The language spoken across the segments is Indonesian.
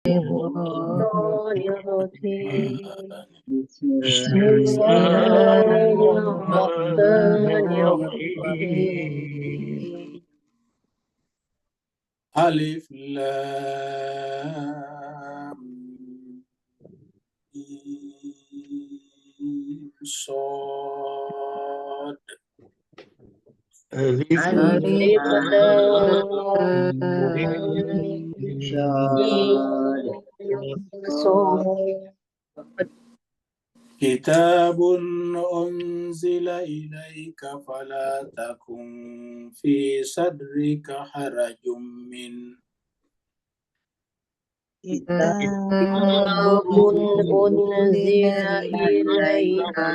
Bismillahirrahmanirrahim. Alif Lam Mim Shad. Alif Lam Mim Kitabun unzila ilaika fala takun fi sadrika harajum min. Kitabun unzila ilaika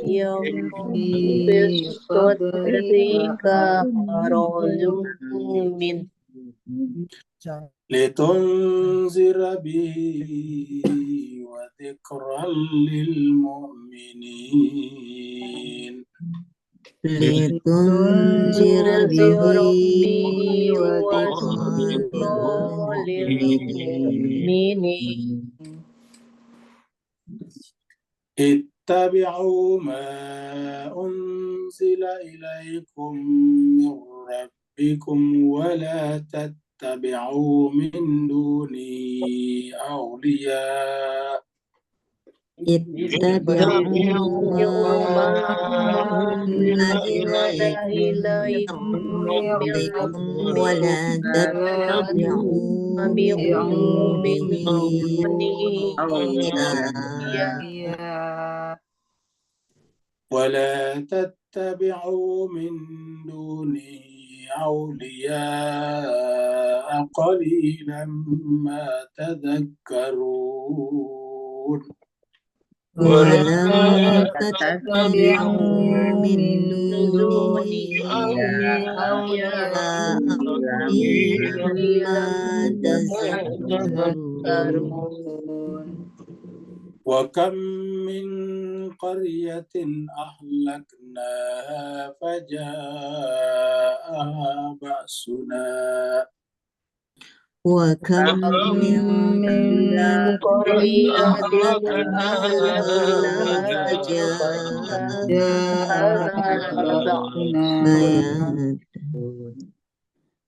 yang bisodrika harajum min Litunzira bihi wa dhikran lil mu'minin. لتنذر به وذكرى للمؤمنين. Ittabi'u ma unzila ilaikum min rabbikum wa la tattabi'u min duni awliya. اتبعوا ما أنزل إليكم من ربكم ولا تتبعوا من دونه أولياء ولا تتبعوا من دونه أولياء قليلا ما تذكرون. ولا تتبعوا من دونه أولياء قليلا ما تذكرون. وكم من قرية أهلكناها فجاءها بأسنا وكم من قرية أهلكناها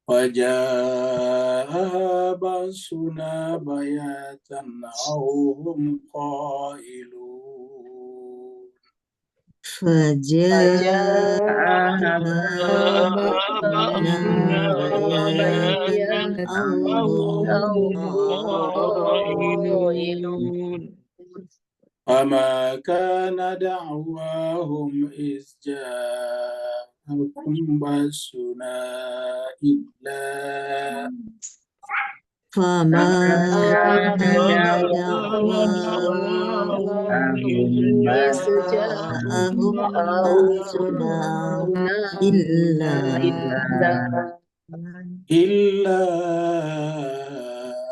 فجاءها بأسنا بياتا أو هم قائلون. فجاءها بأسنا بياتا أو هم قائلون. فما كان دعواهم إذ جاءهم بأسنا فما كان دعواهم إذ جاءهم بأسنا إلا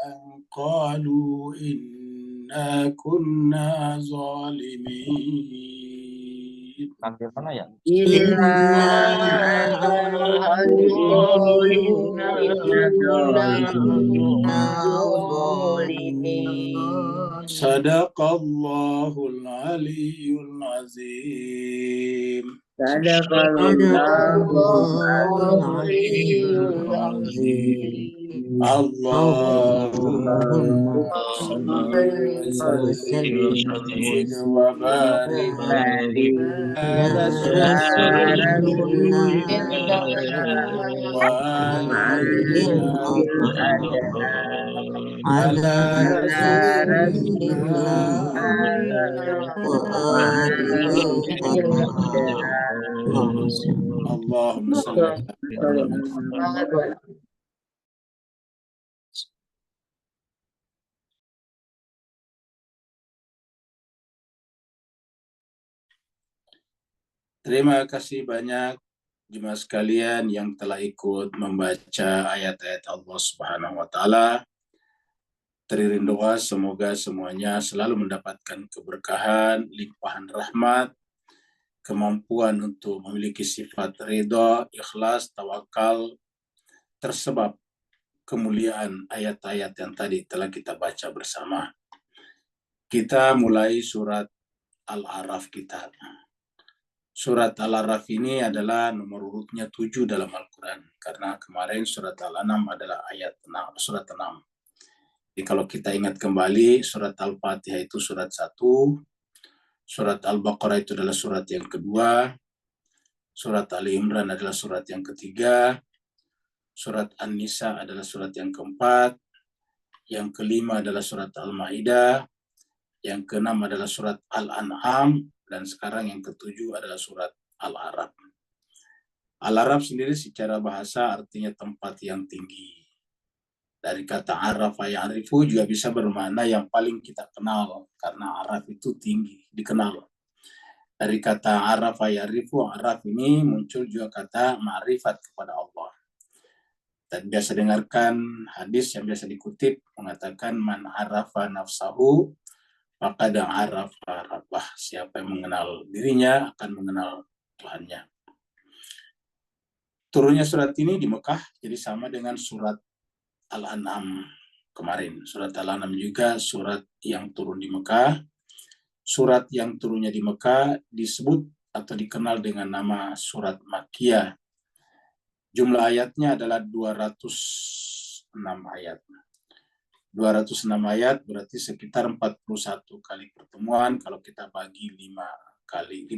أن قالوا إنا كنا ظالمين. إلا أن قالوا إنا كنا ظالمين. صدق الله العلي العظيم. صدق الله العلي العظيم. اللهم صل وسلم وبارك على رسول الله على رسول الله وآله اللهم صل على محمد. Terima kasih banyak jemaah sekalian yang telah ikut membaca ayat-ayat Allah Subhanahu wa taala. Teriring doa semoga semuanya selalu mendapatkan keberkahan, limpahan rahmat, kemampuan untuk memiliki sifat ridha, ikhlas, tawakal, tersebab kemuliaan ayat-ayat yang tadi telah kita baca bersama. Kita mulai surat Al-A'raf kita. Surat Al-A'raf ini adalah nomor urutnya 7 dalam Al-Quran. Karena kemarin surat Al-An'am adalah ayat 6, surat 6. Jadi kalau kita ingat kembali, surat Al-Fatihah itu surat 1, surat Al-Baqarah itu adalah surat yang kedua, surat Ali Imran adalah surat yang ketiga, surat An-Nisa adalah surat yang keempat, yang kelima adalah surat Al-Ma'idah, yang keenam adalah surat Al-An'am, dan sekarang yang ketujuh adalah surat Al-A'raf. Al-A'raf sendiri secara bahasa artinya tempat yang tinggi. Dari kata arafa ya'rifu juga bisa bermakna yang paling kita kenal, karena araf itu tinggi, dikenal. Dari kata arafa ya'rifu, araf ini muncul juga kata ma'rifat kepada Allah. Dan biasa dengarkan hadis yang biasa dikutip mengatakan man arafa nafsahu maka arafa rabbah. Siapa yang mengenal dirinya akan mengenal Tuhannya. Turunnya surat ini di Mekah, jadi sama dengan surat Al-An'am kemarin. Surat Al-An'am juga surat yang turun di Mekah. Surat yang turunnya di Mekah disebut atau dikenal dengan nama surat Makkiyah. Jumlah ayatnya adalah 206 ayat. 206 ayat berarti sekitar 41 kali pertemuan kalau kita bagi 5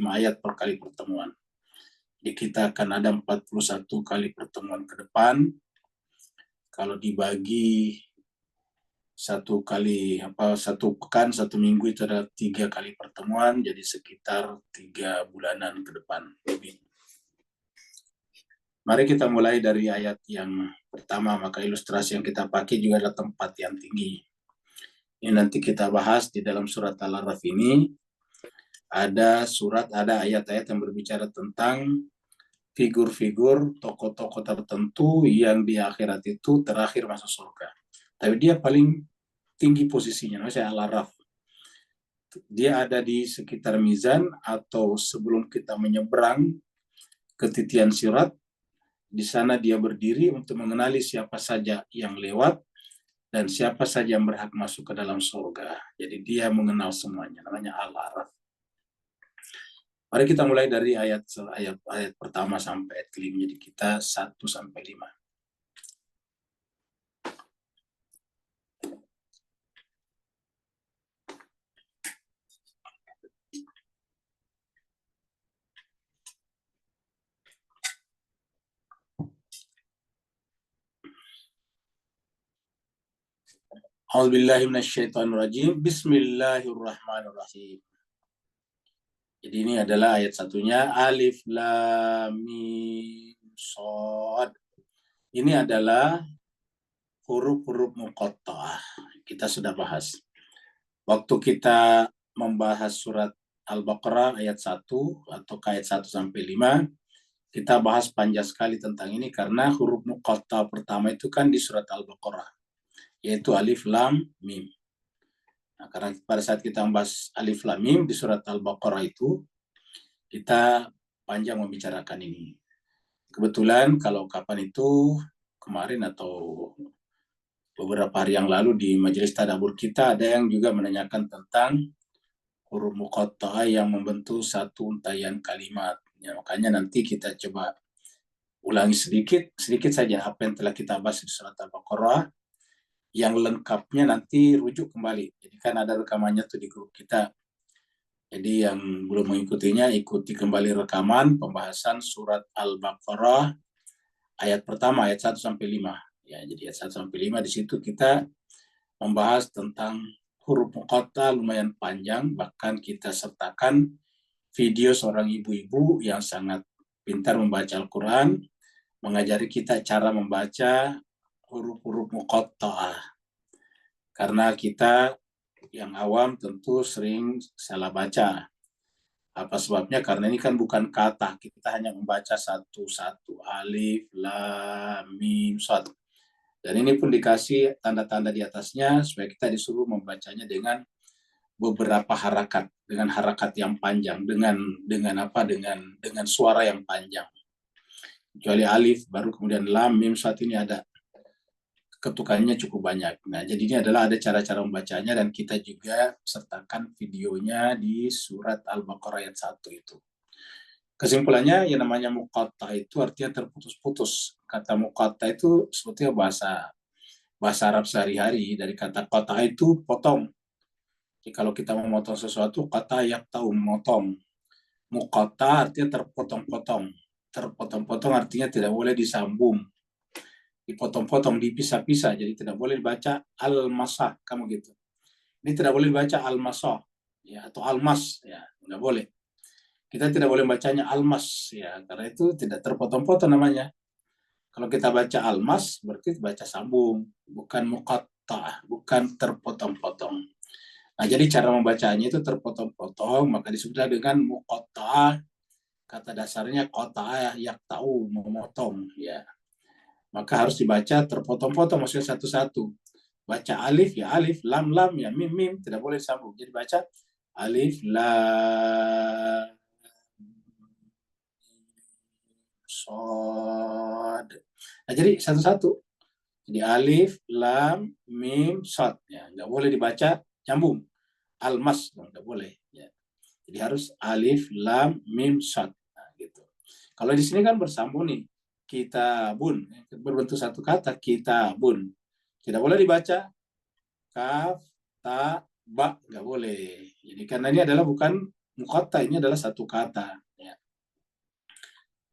ayat per kali pertemuan. Jadi kita akan ada 41 kali pertemuan ke depan. Kalau dibagi satu pekan, 1 minggu itu ada 3 kali pertemuan, jadi sekitar 3 bulanan ke depan lebih. Mari kita mulai dari ayat yang pertama, maka ilustrasi yang kita pakai juga adalah tempat yang tinggi. Ini nanti kita bahas di dalam surat Al-A'raf ini, ada ayat-ayat yang berbicara tentang figur-figur tokoh-tokoh tertentu yang di akhirat itu terakhir masuk surga. Tapi dia paling tinggi posisinya, namanya Al-A'raf. Dia ada di sekitar mizan atau sebelum kita menyeberang ke titian sirat. Di sana dia berdiri untuk mengenali siapa saja yang lewat dan siapa saja yang berhak masuk ke dalam surga. Jadi dia mengenal semuanya, namanya Al-A'raf. Mari kita mulai dari ayat pertama sampai ayat kelima. Jadi kita 1 sampai 5. A'udzubillahi minasyaitonirrajim. Bismillahirrahmanirrahim. Jadi ini adalah ayat satunya, Alif Lam Mim Shad. Ini adalah huruf-huruf muqatta'ah. Kita sudah bahas. Waktu kita membahas surat Al-Baqarah ayat 1 atau ayat 1 sampai 5, kita bahas panjang sekali tentang ini karena huruf muqatta'ah pertama itu kan di surat Al-Baqarah, yaitu Alif Lam Mim. Nah, karena pada saat kita membahas Alif Lam Mim di surat Al-Baqarah itu, kita panjang membicarakan ini. Kebetulan kalau kapan itu, kemarin atau beberapa hari yang lalu di majelis tadabbur kita, ada yang juga menanyakan tentang huruf muqatta'ah yang membentuk satu untayan kalimat. Ya, makanya nanti kita coba ulangi sedikit saja apa yang telah kita bahas di surat Al-Baqarah. Yang lengkapnya nanti rujuk kembali. Jadi kan ada rekamannya tuh di grup kita. Jadi yang belum mengikutinya, ikuti kembali rekaman pembahasan surat Al-Baqarah ayat pertama, ayat 1 sampai 5. Ya, jadi ayat 1 sampai 5 di situ kita membahas tentang huruf muqatta'ah lumayan panjang, bahkan kita sertakan video seorang ibu-ibu yang sangat pintar membaca Al-Quran, mengajari kita cara membaca huruf-huruf muqatta'ah. Karena kita yang awam tentu sering salah baca. Apa sebabnya? Karena ini kan bukan kata, kita hanya membaca satu-satu, Alif, Lam, Mim, Shad. Dan ini pun dikasih tanda-tanda di atasnya supaya kita disuruh membacanya dengan beberapa harakat, dengan harakat yang panjang, dengan suara yang panjang. Kecuali Alif, baru kemudian Lam, Mim, Shad ini ada ketukannya cukup banyak. Nah, jadi ini adalah ada cara-cara membacanya dan kita juga sertakan videonya di surat Al-Baqarah ayat 1 itu. Kesimpulannya, yang namanya muqatta itu artinya terputus-putus. Kata muqatta itu sebetulnya bahasa Arab sehari-hari, dari kata qata itu potong. Jadi kalau kita memotong sesuatu, qata yaqta'u, memotong. Muqatta artinya terpotong-potong. Terpotong-potong artinya tidak boleh disambung, dipotong-potong, dipisah-pisah. Jadi tidak boleh dibaca al-masah, kamu gitu. Ini tidak boleh dibaca al-masah, ya, atau al-mas, ya, nggak boleh. Kita tidak boleh bacanya almas, ya, karena itu tidak terpotong-potong namanya. Kalau kita baca almas, berarti baca sambung, bukan muqatta, bukan terpotong-potong. Nah, jadi cara membacanya itu terpotong-potong, maka disebutlah dengan muqatta. Kata dasarnya qata'a yaqta'u, memotong, ya. Maka harus dibaca terpotong-potong, maksudnya satu-satu. Baca alif, ya alif, lam, lam, ya mim, mim, tidak boleh disambung. Jadi baca alif, lam, sod. Nah, jadi satu-satu. Jadi alif, lam, mim, sod. Ya, nggak boleh dibaca nyambung. Almas, nggak boleh. Ya. Jadi harus alif, lam, mim, sod. Nah, gitu. Kalau di sini kan bersambung nih. Kitabun. Berbentuk satu kata, kitabun. Tidak boleh dibaca kaf, ta, ba. Nggak boleh. Jadi karena ini adalah bukan muqatta, ini adalah satu kata. Ya.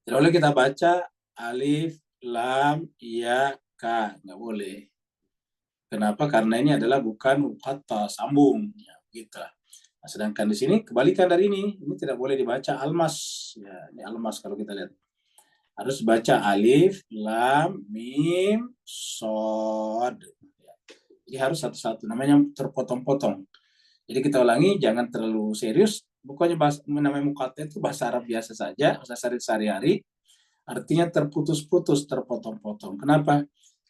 Tidak boleh kita baca alif, lam, ya, ka. Nggak boleh. Kenapa? Karena ini adalah bukan muqatta, sambung. Ya, gitu. Nah, sedangkan di sini kebalikan dari ini tidak boleh dibaca almas. Ya, ini almas kalau kita lihat. Harus baca alif, lam, mim, sod. Ya. Jadi harus satu-satu. Namanya terpotong-potong. Jadi kita ulangi, jangan terlalu serius. Pokoknya namanya muqatta itu bahasa Arab biasa saja, bahasa sehari-hari. Artinya terputus-putus, terpotong-potong. Kenapa?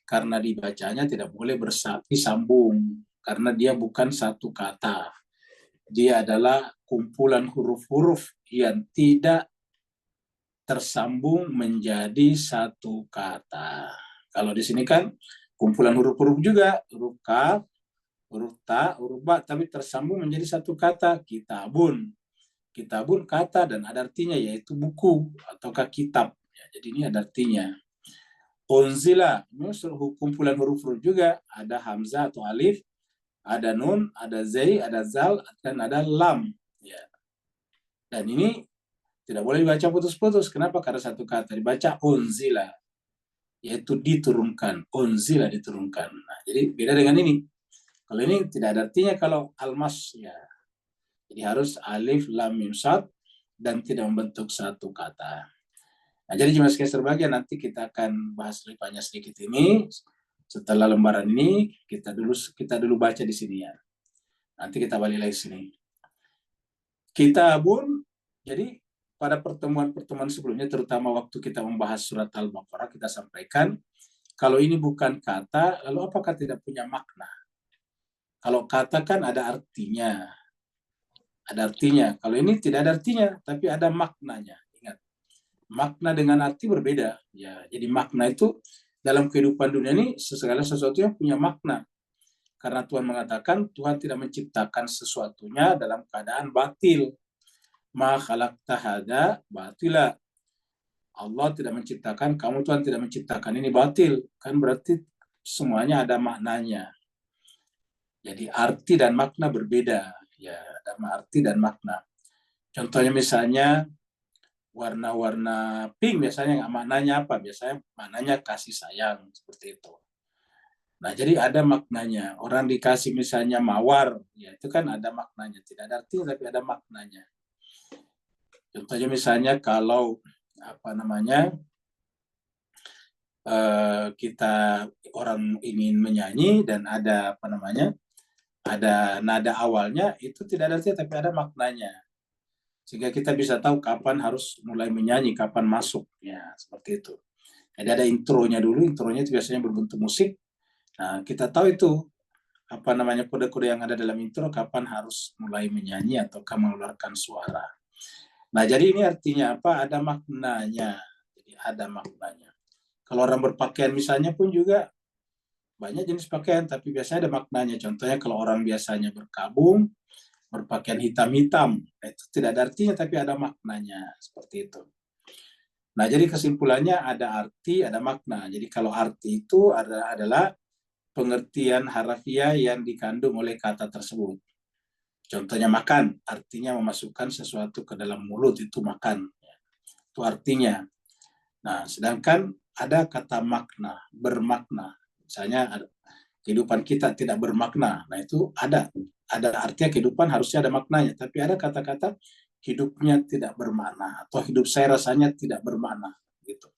Karena dibacanya tidak boleh bersambung. Karena dia bukan satu kata. Dia adalah kumpulan huruf-huruf yang tidak tersambung menjadi satu kata. Kalau di sini kan kumpulan huruf-huruf juga, huruf kaf, huruf ta, huruf ba, tapi tersambung menjadi satu kata, kitabun. Kitabun kata dan ada artinya, yaitu buku ataukah kitab. Ya, jadi ini ada artinya. Unzila, ini kumpulan huruf-huruf juga, ada hamzah atau alif, ada nun, ada zai, ada zal, dan ada lam. Ya. Dan ini tidak boleh dibaca putus-putus. Kenapa? Karena satu kata dibaca unzila, yaitu diturunkan. Unzila, diturunkan. Nah, jadi beda dengan ini. Kalau ini tidak ada artinya kalau almas, ya. Jadi harus alif, lam, mim, sad, dan tidak membentuk satu kata. Nah, jadi jemaah sekalian berbahagia, nanti kita akan bahas lebih banyak sedikit ini. Setelah lembaran ini, kita dulu baca di sini, ya. Nanti kita balik lagi sini. Kitabun, jadi pada pertemuan-pertemuan sebelumnya, terutama waktu kita membahas surat Al-Baqarah, kita sampaikan, kalau ini bukan kata, lalu apakah tidak punya makna? Kalau kata kan ada artinya. Ada artinya. Kalau ini tidak ada artinya, tapi ada maknanya. Ingat, makna dengan arti berbeda. Ya, jadi makna itu dalam kehidupan dunia ini segala sesuatu yang punya makna. Karena Tuhan mengatakan Tuhan tidak menciptakan sesuatunya dalam keadaan batil. Ma khalaqta hadza batila. Allah tidak menciptakan, kamu Tuhan tidak menciptakan ini batil. Kan berarti semuanya ada maknanya. Jadi arti dan makna berbeda. Ya, ada arti dan makna. Contohnya misalnya warna-warna pink, biasanya maknanya apa? Biasanya maknanya kasih sayang, seperti itu. Nah, jadi ada maknanya. Orang dikasih misalnya mawar, ya itu kan ada maknanya. Tidak ada artinya, tapi ada maknanya. Contohnya misalnya kalau kita orang ingin menyanyi dan ada ada nada awalnya, itu tidak ada artinya, tapi ada maknanya. Sehingga kita bisa tahu kapan harus mulai menyanyi, kapan masuk, ya seperti itu. Jadi ada intronya dulu, intronya itu biasanya berbentuk musik. Nah, kita tahu itu kode-kode yang ada dalam intro, kapan harus mulai menyanyi atau mengeluarkan suara. Nah, jadi ini artinya apa? Ada maknanya. Jadi ada maknanya. Kalau orang berpakaian misalnya pun juga banyak jenis pakaian, tapi biasanya ada maknanya. Contohnya kalau orang biasanya berkabung, berpakaian hitam-hitam, itu tidak ada artinya, tapi ada maknanya, seperti itu. Nah, jadi kesimpulannya ada arti, ada makna. Jadi kalau arti itu adalah pengertian harafiah yang dikandung oleh kata tersebut. Contohnya makan, artinya memasukkan sesuatu ke dalam mulut, itu makan. Itu artinya. Nah, sedangkan ada kata makna, bermakna. Misalnya kehidupan kita tidak bermakna. Nah, itu ada artinya kehidupan harusnya ada maknanya. Tapi ada kata-kata hidupnya tidak bermakna, atau hidup saya rasanya tidak bermakna. Gitu.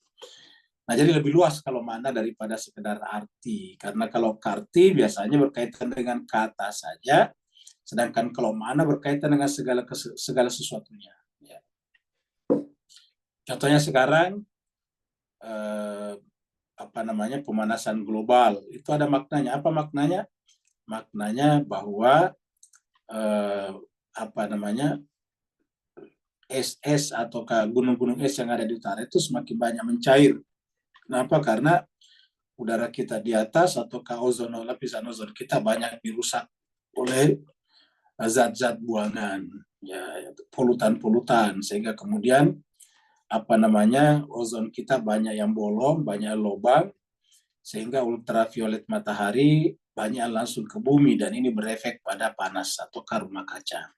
Nah, jadi lebih luas kalau makna daripada sekedar arti. Karena kalau arti biasanya berkaitan dengan kata saja, sedangkan kalau makna berkaitan dengan segala sesuatunya. Ya. Contohnya sekarang pemanasan global itu ada maknanya. Apa maknanya? Maknanya bahwa es atau gunung-gunung es yang ada di utara itu semakin banyak mencair. Kenapa? Karena udara kita di atas atau lapisan ozon kita banyak dirusak oleh zat-zat buangan, ya, polutan-polutan, sehingga kemudian ozon kita banyak yang bolong, banyak lubang, sehingga ultraviolet matahari banyak langsung ke bumi, dan ini berefek pada panas atau rumah kaca.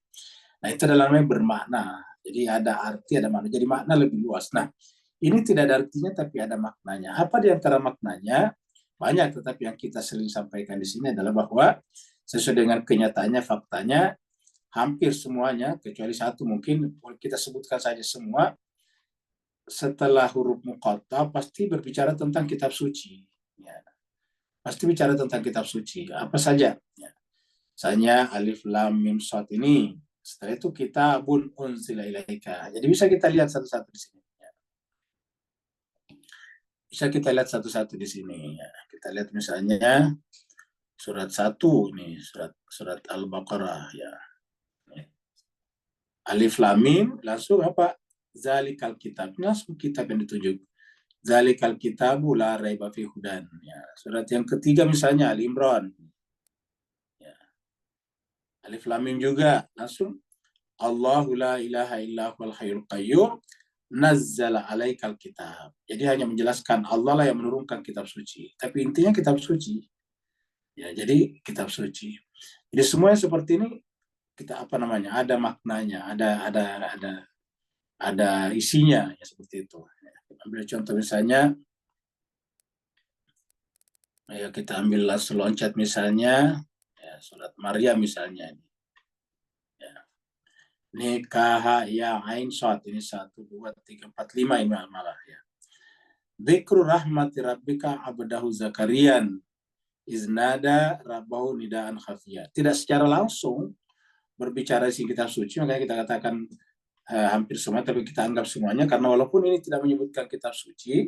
Nah, itu dalamnya bermakna. Jadi ada arti, ada makna. Jadi makna lebih luas. Nah, ini tidak ada artinya, tapi ada maknanya. Apa di antara maknanya? Banyak, tetapi yang kita sering sampaikan di sini adalah bahwa sesuai dengan kenyataannya, faktanya, hampir semuanya, kecuali satu mungkin, kita sebutkan saja semua, setelah huruf muqatta pasti berbicara tentang kitab suci. Ya. Pasti bicara tentang kitab suci. Apa saja? Ya. Misalnya alif lam mim shad ini. Setelah itu kitabun unzila ilaika. Jadi bisa kita lihat satu-satu di sini. Ya. Bisa kita lihat satu-satu di sini. Ya. Kita lihat misalnya surat 1 ini, surat Al-Baqarah ya. Alif lam mim langsung apa? Zalikal kitab. Langsung kitab yang ditunjuk. Zalikal kitabu la raiba fi hudan. Ya. Surat yang ketiga misalnya Al Imran. Ya. Alif lam mim juga langsung Allahu la ilaha illa huwal hayyul qayyum nazzala alaikal kitab. Jadi hanya menjelaskan Allah lah yang menurunkan kitab suci. Tapi intinya kitab suci. Ya, jadi kitab suci. Jadi semuanya seperti ini kita ada maknanya, ada isinya ya, seperti itu. Ambil contoh misalnya, ya kita ambil seloncat misalnya, ya, surat Maryam misalnya. Ya. Ini KH ya ain shad ini 1 2 3 4 5 ini malah ya. Dzikru rahmati rabbika abdahu zakarian iznada rabbahu nidaan khafiyah. Tidak secara langsung berbicara isi kitab suci, makanya kita katakan hampir semua, tapi kita anggap semuanya, karena walaupun ini tidak menyebutkan kitab suci,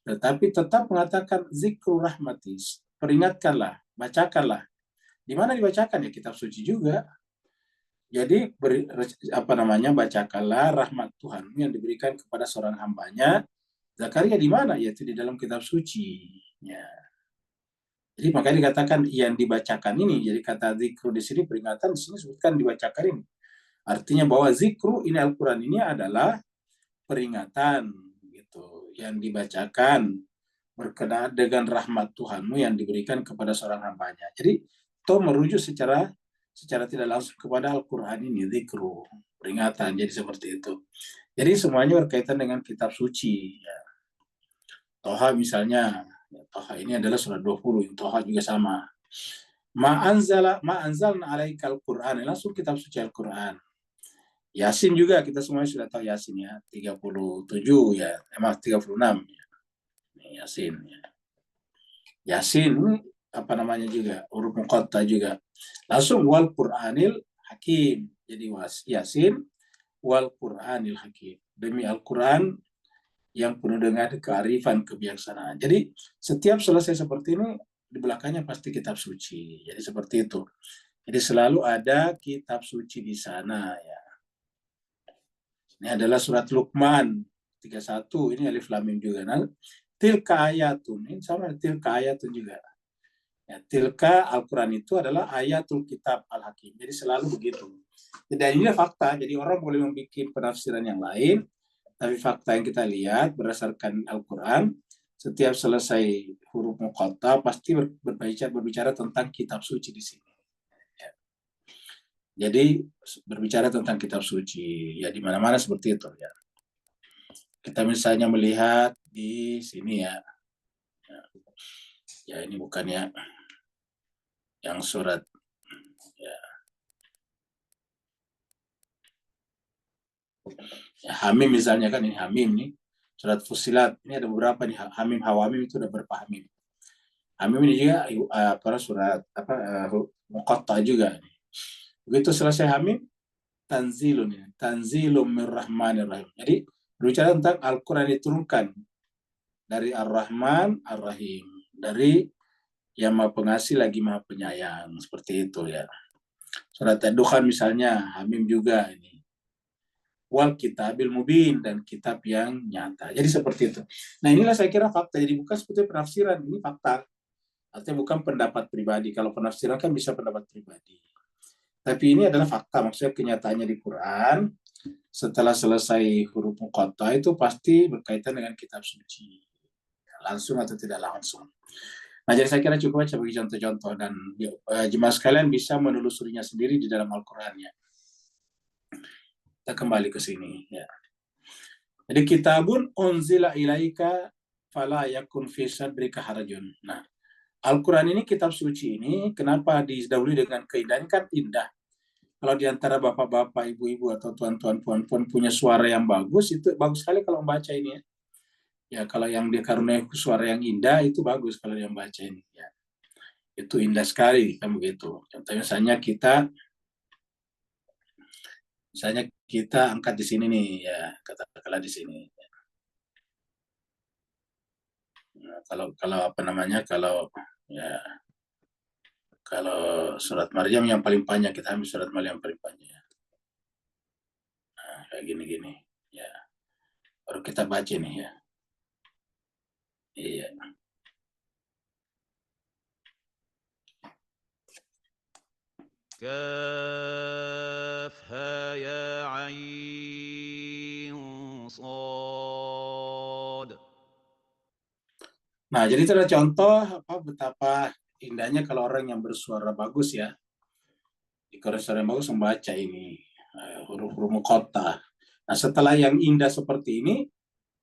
tetapi tetap mengatakan zikru rahmatis, peringatkanlah, bacakanlah. Di mana dibacakan? Ya kitab suci juga. Jadi bacakanlah rahmat Tuhan yang diberikan kepada seorang hambanya. Zakaria di mana? Yaitu di dalam kitab suci. Ya. Jadi makanya dikatakan yang dibacakan ini. Jadi kata zikru di sini, peringatan di sini sebutkan dibacakan ini. Artinya bahwa zikru ini Al-Quran ini adalah peringatan gitu yang dibacakan berkenaan dengan rahmat Tuhanmu yang diberikan kepada seorang hambanya. Jadi itu merujuk secara tidak langsung kepada Al-Quran ini, zikru, peringatan. Jadi seperti itu. Jadi semuanya berkaitan dengan kitab suci. Ya. Toha misalnya, Toha ini adalah surat 20, Toha juga sama. Ma'anzalna alaikal Qur'an, langsung kitab suci Al-Quran. Yasin juga, kita semuanya sudah tahu Yasin ya, 37 ya, 36 ya. Yasin ya. Yasin juga, huruf muqatta juga. Langsung wal Qur'anil Hakim. Jadi Yasin wal Qur'anil Hakim. Demi Al-Quran yang penuh dengan kearifan, kebijaksanaan. Jadi setiap selesai seperti ini, di belakangnya pasti kitab suci. Jadi seperti itu. Jadi selalu ada kitab suci di sana ya. Ini adalah surat Luqman 31, ini alif lam mim juga. Nah, tilka ayatun, ini sama tilka ayatun juga. Ya, tilka Al-Quran itu adalah ayatul kitab al-hakim. Jadi selalu begitu. Dan ini fakta. Jadi orang boleh membuat penafsiran yang lain, tapi fakta yang kita lihat berdasarkan Al-Quran, setiap selesai huruf muqatta pasti berbicara tentang kitab suci di sini. Ya. Jadi berbicara tentang kitab suci. Ya di mana-mana seperti itu ya. Kita misalnya melihat di sini ya. Ya ini bukannya yang surat ya. Ya, Hamim misalnya kan ini Hamim nih. Surat Fusilat ini ada beberapa nih Hamim Hawamim itu ada berapa Hamim. Hamim ini juga para surat muqatta juga. Begitu selesai Hamim tanzilun ya. Tanzilum mir-rahmanir rahim. Jadi berbicara tentang Al-Qur'an diturunkan dari Ar-Rahman Ar-Rahim, dari yang Maha Pengasih lagi Maha Penyayang, seperti itu ya. Surat Ad-Dukhan misalnya, Hamim juga ini. Wal kitabil mubin, dan kitab yang nyata. Jadi seperti itu. Nah inilah saya kira fakta. Jadi bukan seperti penafsiran, ini fakta. Artinya bukan pendapat pribadi. Kalau penafsiran kan bisa pendapat pribadi. Tapi ini adalah fakta, maksudnya kenyataannya di Quran. Setelah selesai huruf muqatta itu pasti berkaitan dengan kitab suci. Langsung atau tidak langsung. Nah, jadi saya kira cukup aja bagi contoh-contoh, dan jemaah sekalian bisa menelusurinya sendiri di dalam Al-Qur'annya. Kita kembali ke sini ya. Jadi kitabun unzila ilaika fala yakun fi sadrika harajun. Nah, Al-Qur'an ini kitab suci ini kenapa didahului dengan keindahan, kan indah. Kalau di antara bapak-bapak, ibu-ibu atau tuan-tuan, puan-puan punya suara yang bagus, itu bagus sekali kalau membaca ini ya. Ya, kalau yang dikaruniai suara yang indah itu bagus kalau yang baca ini ya. Itu indah sekali kan begitu. Contohnya misalnya kita angkat di sini nih ya, katakanlah di sini. Nah, kalau apa namanya, kalau surat Maryam yang paling panjang, kita ambil surat Maryam yang paling panjang. Nah, kayak gini-gini ya. Baru kita baca nih ya. Iya. كافها يا عين صاد. Nah, jadi itu adalah contoh betapa indahnya kalau orang yang bersuara bagus ya. Di suara yang bagus membaca ini huruf-huruf muqatta. Nah, setelah yang indah seperti ini,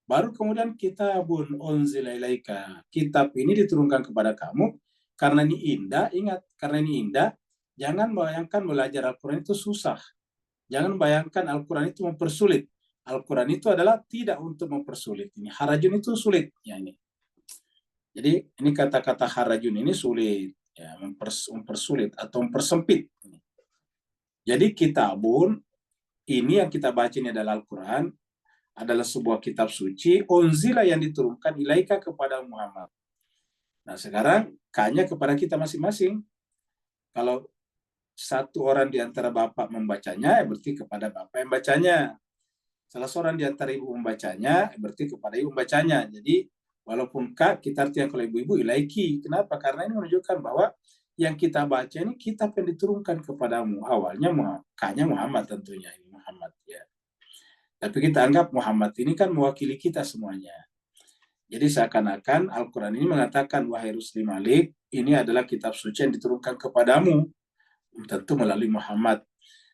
baru kemudian kitabun unzila ilaika. Kitab ini diturunkan kepada kamu karena ini indah. Ingat, karena ini indah, jangan bayangkan belajar Al-Quran itu susah. Jangan bayangkan Al-Quran itu mempersulit. Al-Quran itu adalah tidak untuk mempersulit. Ini harajun itu sulit ya ini. Jadi ini kata-kata harajun ini sulit ya, mempersulit atau mempersempit. Jadi kitabun ini yang kita baca ini adalah Al-Quran, adalah sebuah kitab suci, unzila yang diturunkan ilaika kepada Muhammad. Nah sekarang kanya kepada kita masing-masing. Kalau satu orang di antara bapak membacanya, berarti kepada bapak yang bacanya. Salah seorang di antara ibu membacanya, berarti kepada ibu membacanya. Jadi walaupun kak, kita artinya kalau ibu-ibu ilaiki. Kenapa? Karena ini menunjukkan bahwa yang kita baca ini kitab yang diturunkan kepadamu. Awalnya kaknya Muhammad tentunya, ini Muhammad ya. Tapi kita anggap Muhammad ini kan mewakili kita semuanya. Jadi seakan-akan Al-Quran ini mengatakan, wahai Rusli Malik, ini adalah kitab suci yang diturunkan kepadamu. Tentu melalui Muhammad.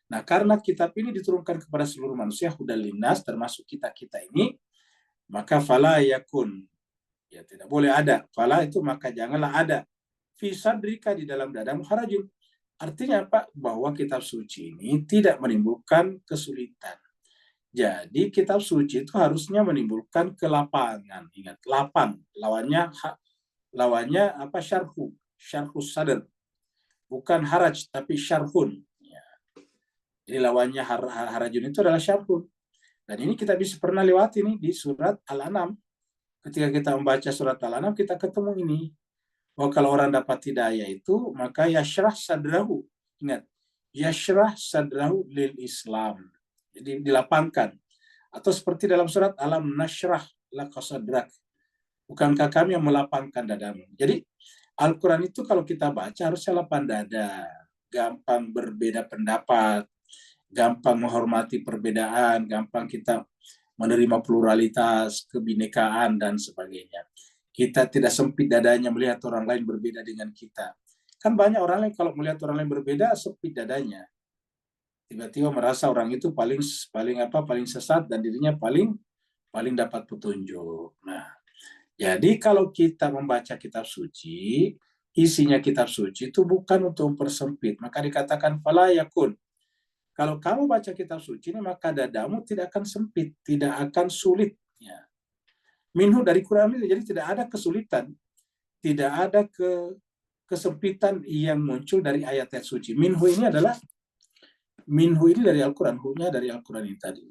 Nah, karena kitab ini diturunkan kepada seluruh manusia, hudal linnas, termasuk kita-kita ini, maka fala yakun. Ya, tidak boleh ada. Fala itu maka janganlah ada. Fi sadrika, di dalam dadamu harajun. Artinya apa? Bahwa kitab suci ini tidak menimbulkan kesulitan. Jadi kitab suci itu harusnya menimbulkan kelapangan. Ingat, lapang. Lawannya apa? Syarhu sadr. Bukan haraj, tapi syarhun. Ya. Jadi lawannya harajun itu adalah syarhun. Dan ini kita bisa pernah lewati nih di surat Al-An'am. Ketika kita membaca surat Al-An'am, kita ketemu ini. Bahwa kalau orang dapat hidayah itu, maka yashrah sadrahu. Ingat, yashrah sadrahu lil Islam. Jadi dilapangkan. Atau seperti dalam surat Alam nashrah laka sadrak. Bukankah kami yang melapangkan dadamu. Jadi Al-Quran itu kalau kita baca harusnya lapang dada, gampang berbeda pendapat, gampang menghormati perbedaan, gampang kita menerima pluralitas, kebinekaan, dan sebagainya. Kita tidak sempit dadanya melihat orang lain berbeda dengan kita. Kan banyak orang lain kalau melihat orang lain berbeda, sempit dadanya. Tiba-tiba merasa orang itu paling sesat dan dirinya paling dapat petunjuk. Nah, jadi kalau kita membaca kitab suci, isinya kitab suci itu bukan untuk mempersempit. Maka dikatakan fala yakun. Kalau kamu baca kitab suci ini, maka dadamu tidak akan sempit, tidak akan sulit. Ya. Minhu dari Quran itu, jadi tidak ada kesulitan, tidak ada kesempitan yang muncul dari ayat-ayat suci. Minhu ini dari Al-Quran, hu-nya dari Al-Quran ini tadi.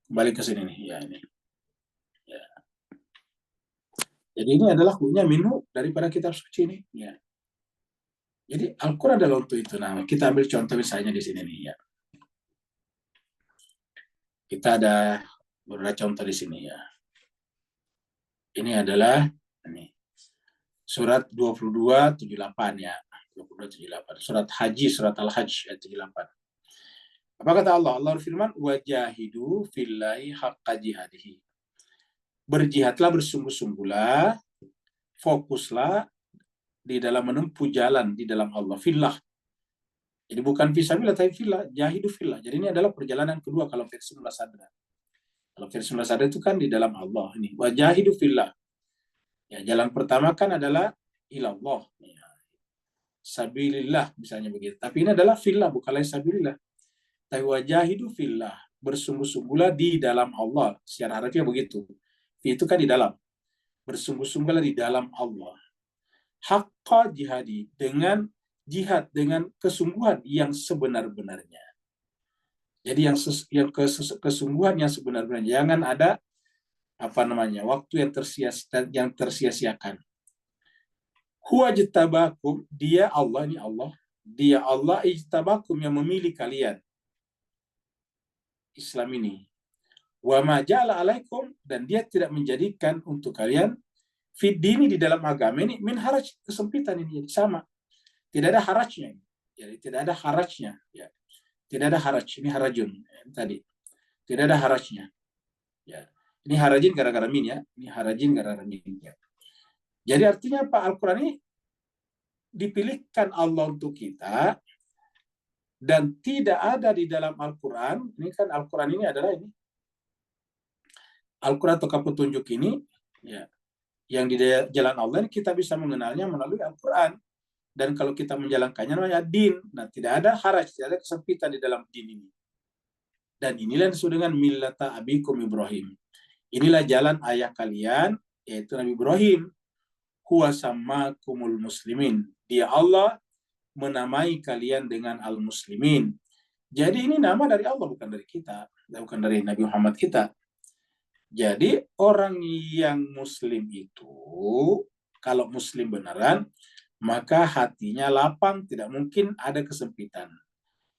Kembali ke sini nih, ya ini. Ya. Jadi ini adalah hu-nya minhu daripada kitab suci ini. Ya. Jadi Al-Quran adalah untuk itu. Nah, kita ambil contoh misalnya di sini nih ya. Kita ada beberapa contoh di sini ya. Ini adalah surat 2278 ya. 2278. Surat Haji, surat Al-Hajj ayat 78. Apa kata Allah? Allah berfirman, wajahidu fillahi haqqa jihadihi. Berjihadlah, bersungguh-sungguhlah, fokuslah di dalam menempuh jalan di dalam Allah. Fillah. Jadi bukan fisabilillah, tapi fillah. Jahidu fillah. Jadi ini adalah perjalanan kedua kalau versi Mullah Sadra. Kalau versi Mullah Sadra itu kan di dalam Allah. Ini wajahidu fillah. Ya, jalan pertama kan adalah ilallah. Ya. Sabilillah misalnya begitu. Tapi ini adalah fillah, bukanlah sabilillah. Tapi wajahidu fillah, bersungguh-sungguhlah di dalam Allah. Secara harfiah begitu. Itu kan di dalam. Bersungguh-sungguhlah di dalam Allah. Haqqa jihadi, dengan jihad, dengan kesungguhan yang sebenar-benarnya. Jadi yang kesungguhan yang sebenar-benarnya. Jangan ada waktu yang tersia-siakan. Huwa jtabakum, dia Allah, ini Allah. Dia Allah ijtabakum, yang memilih kalian. Islam ini. Wa ma ja'ala alaikum, dan dia tidak menjadikan untuk kalian fid dini, di dalam agama ini, min haraj, kesempitan ini sama. Tidak ada harajnya. Jadi tidak ada harajnya, ya. Tidak ada haraj, ini harajun ya, tadi. Tidak ada harajnya. Ya. Ini harajin gara-gara min ya. Ini harajin gara-gara min ya. Jadi artinya apa? Al-Qur'an ini dipilihkan Allah untuk kita, dan tidak ada di dalam Al-Quran, ini kan Al-Quran ini adalah ini, Al-Quran atau petunjuk ini, ya, yang di jalan Allah ini kita bisa mengenalnya melalui Al-Quran. Dan kalau kita menjalankannya namanya din. Nah, tidak ada haraj, tidak ada kesempitan di dalam din ini. Dan inilah yang disebut dengan millata abikum Ibrahim. Inilah jalan ayah kalian, yaitu Nabi Ibrahim. Huwa sammakumul muslimin. Dia Allah menamai kalian dengan al-muslimin. Jadi ini nama dari Allah, bukan dari kita, bukan dari Nabi Muhammad kita. Jadi orang yang muslim itu, kalau muslim beneran, maka hatinya lapang, tidak mungkin ada kesempitan.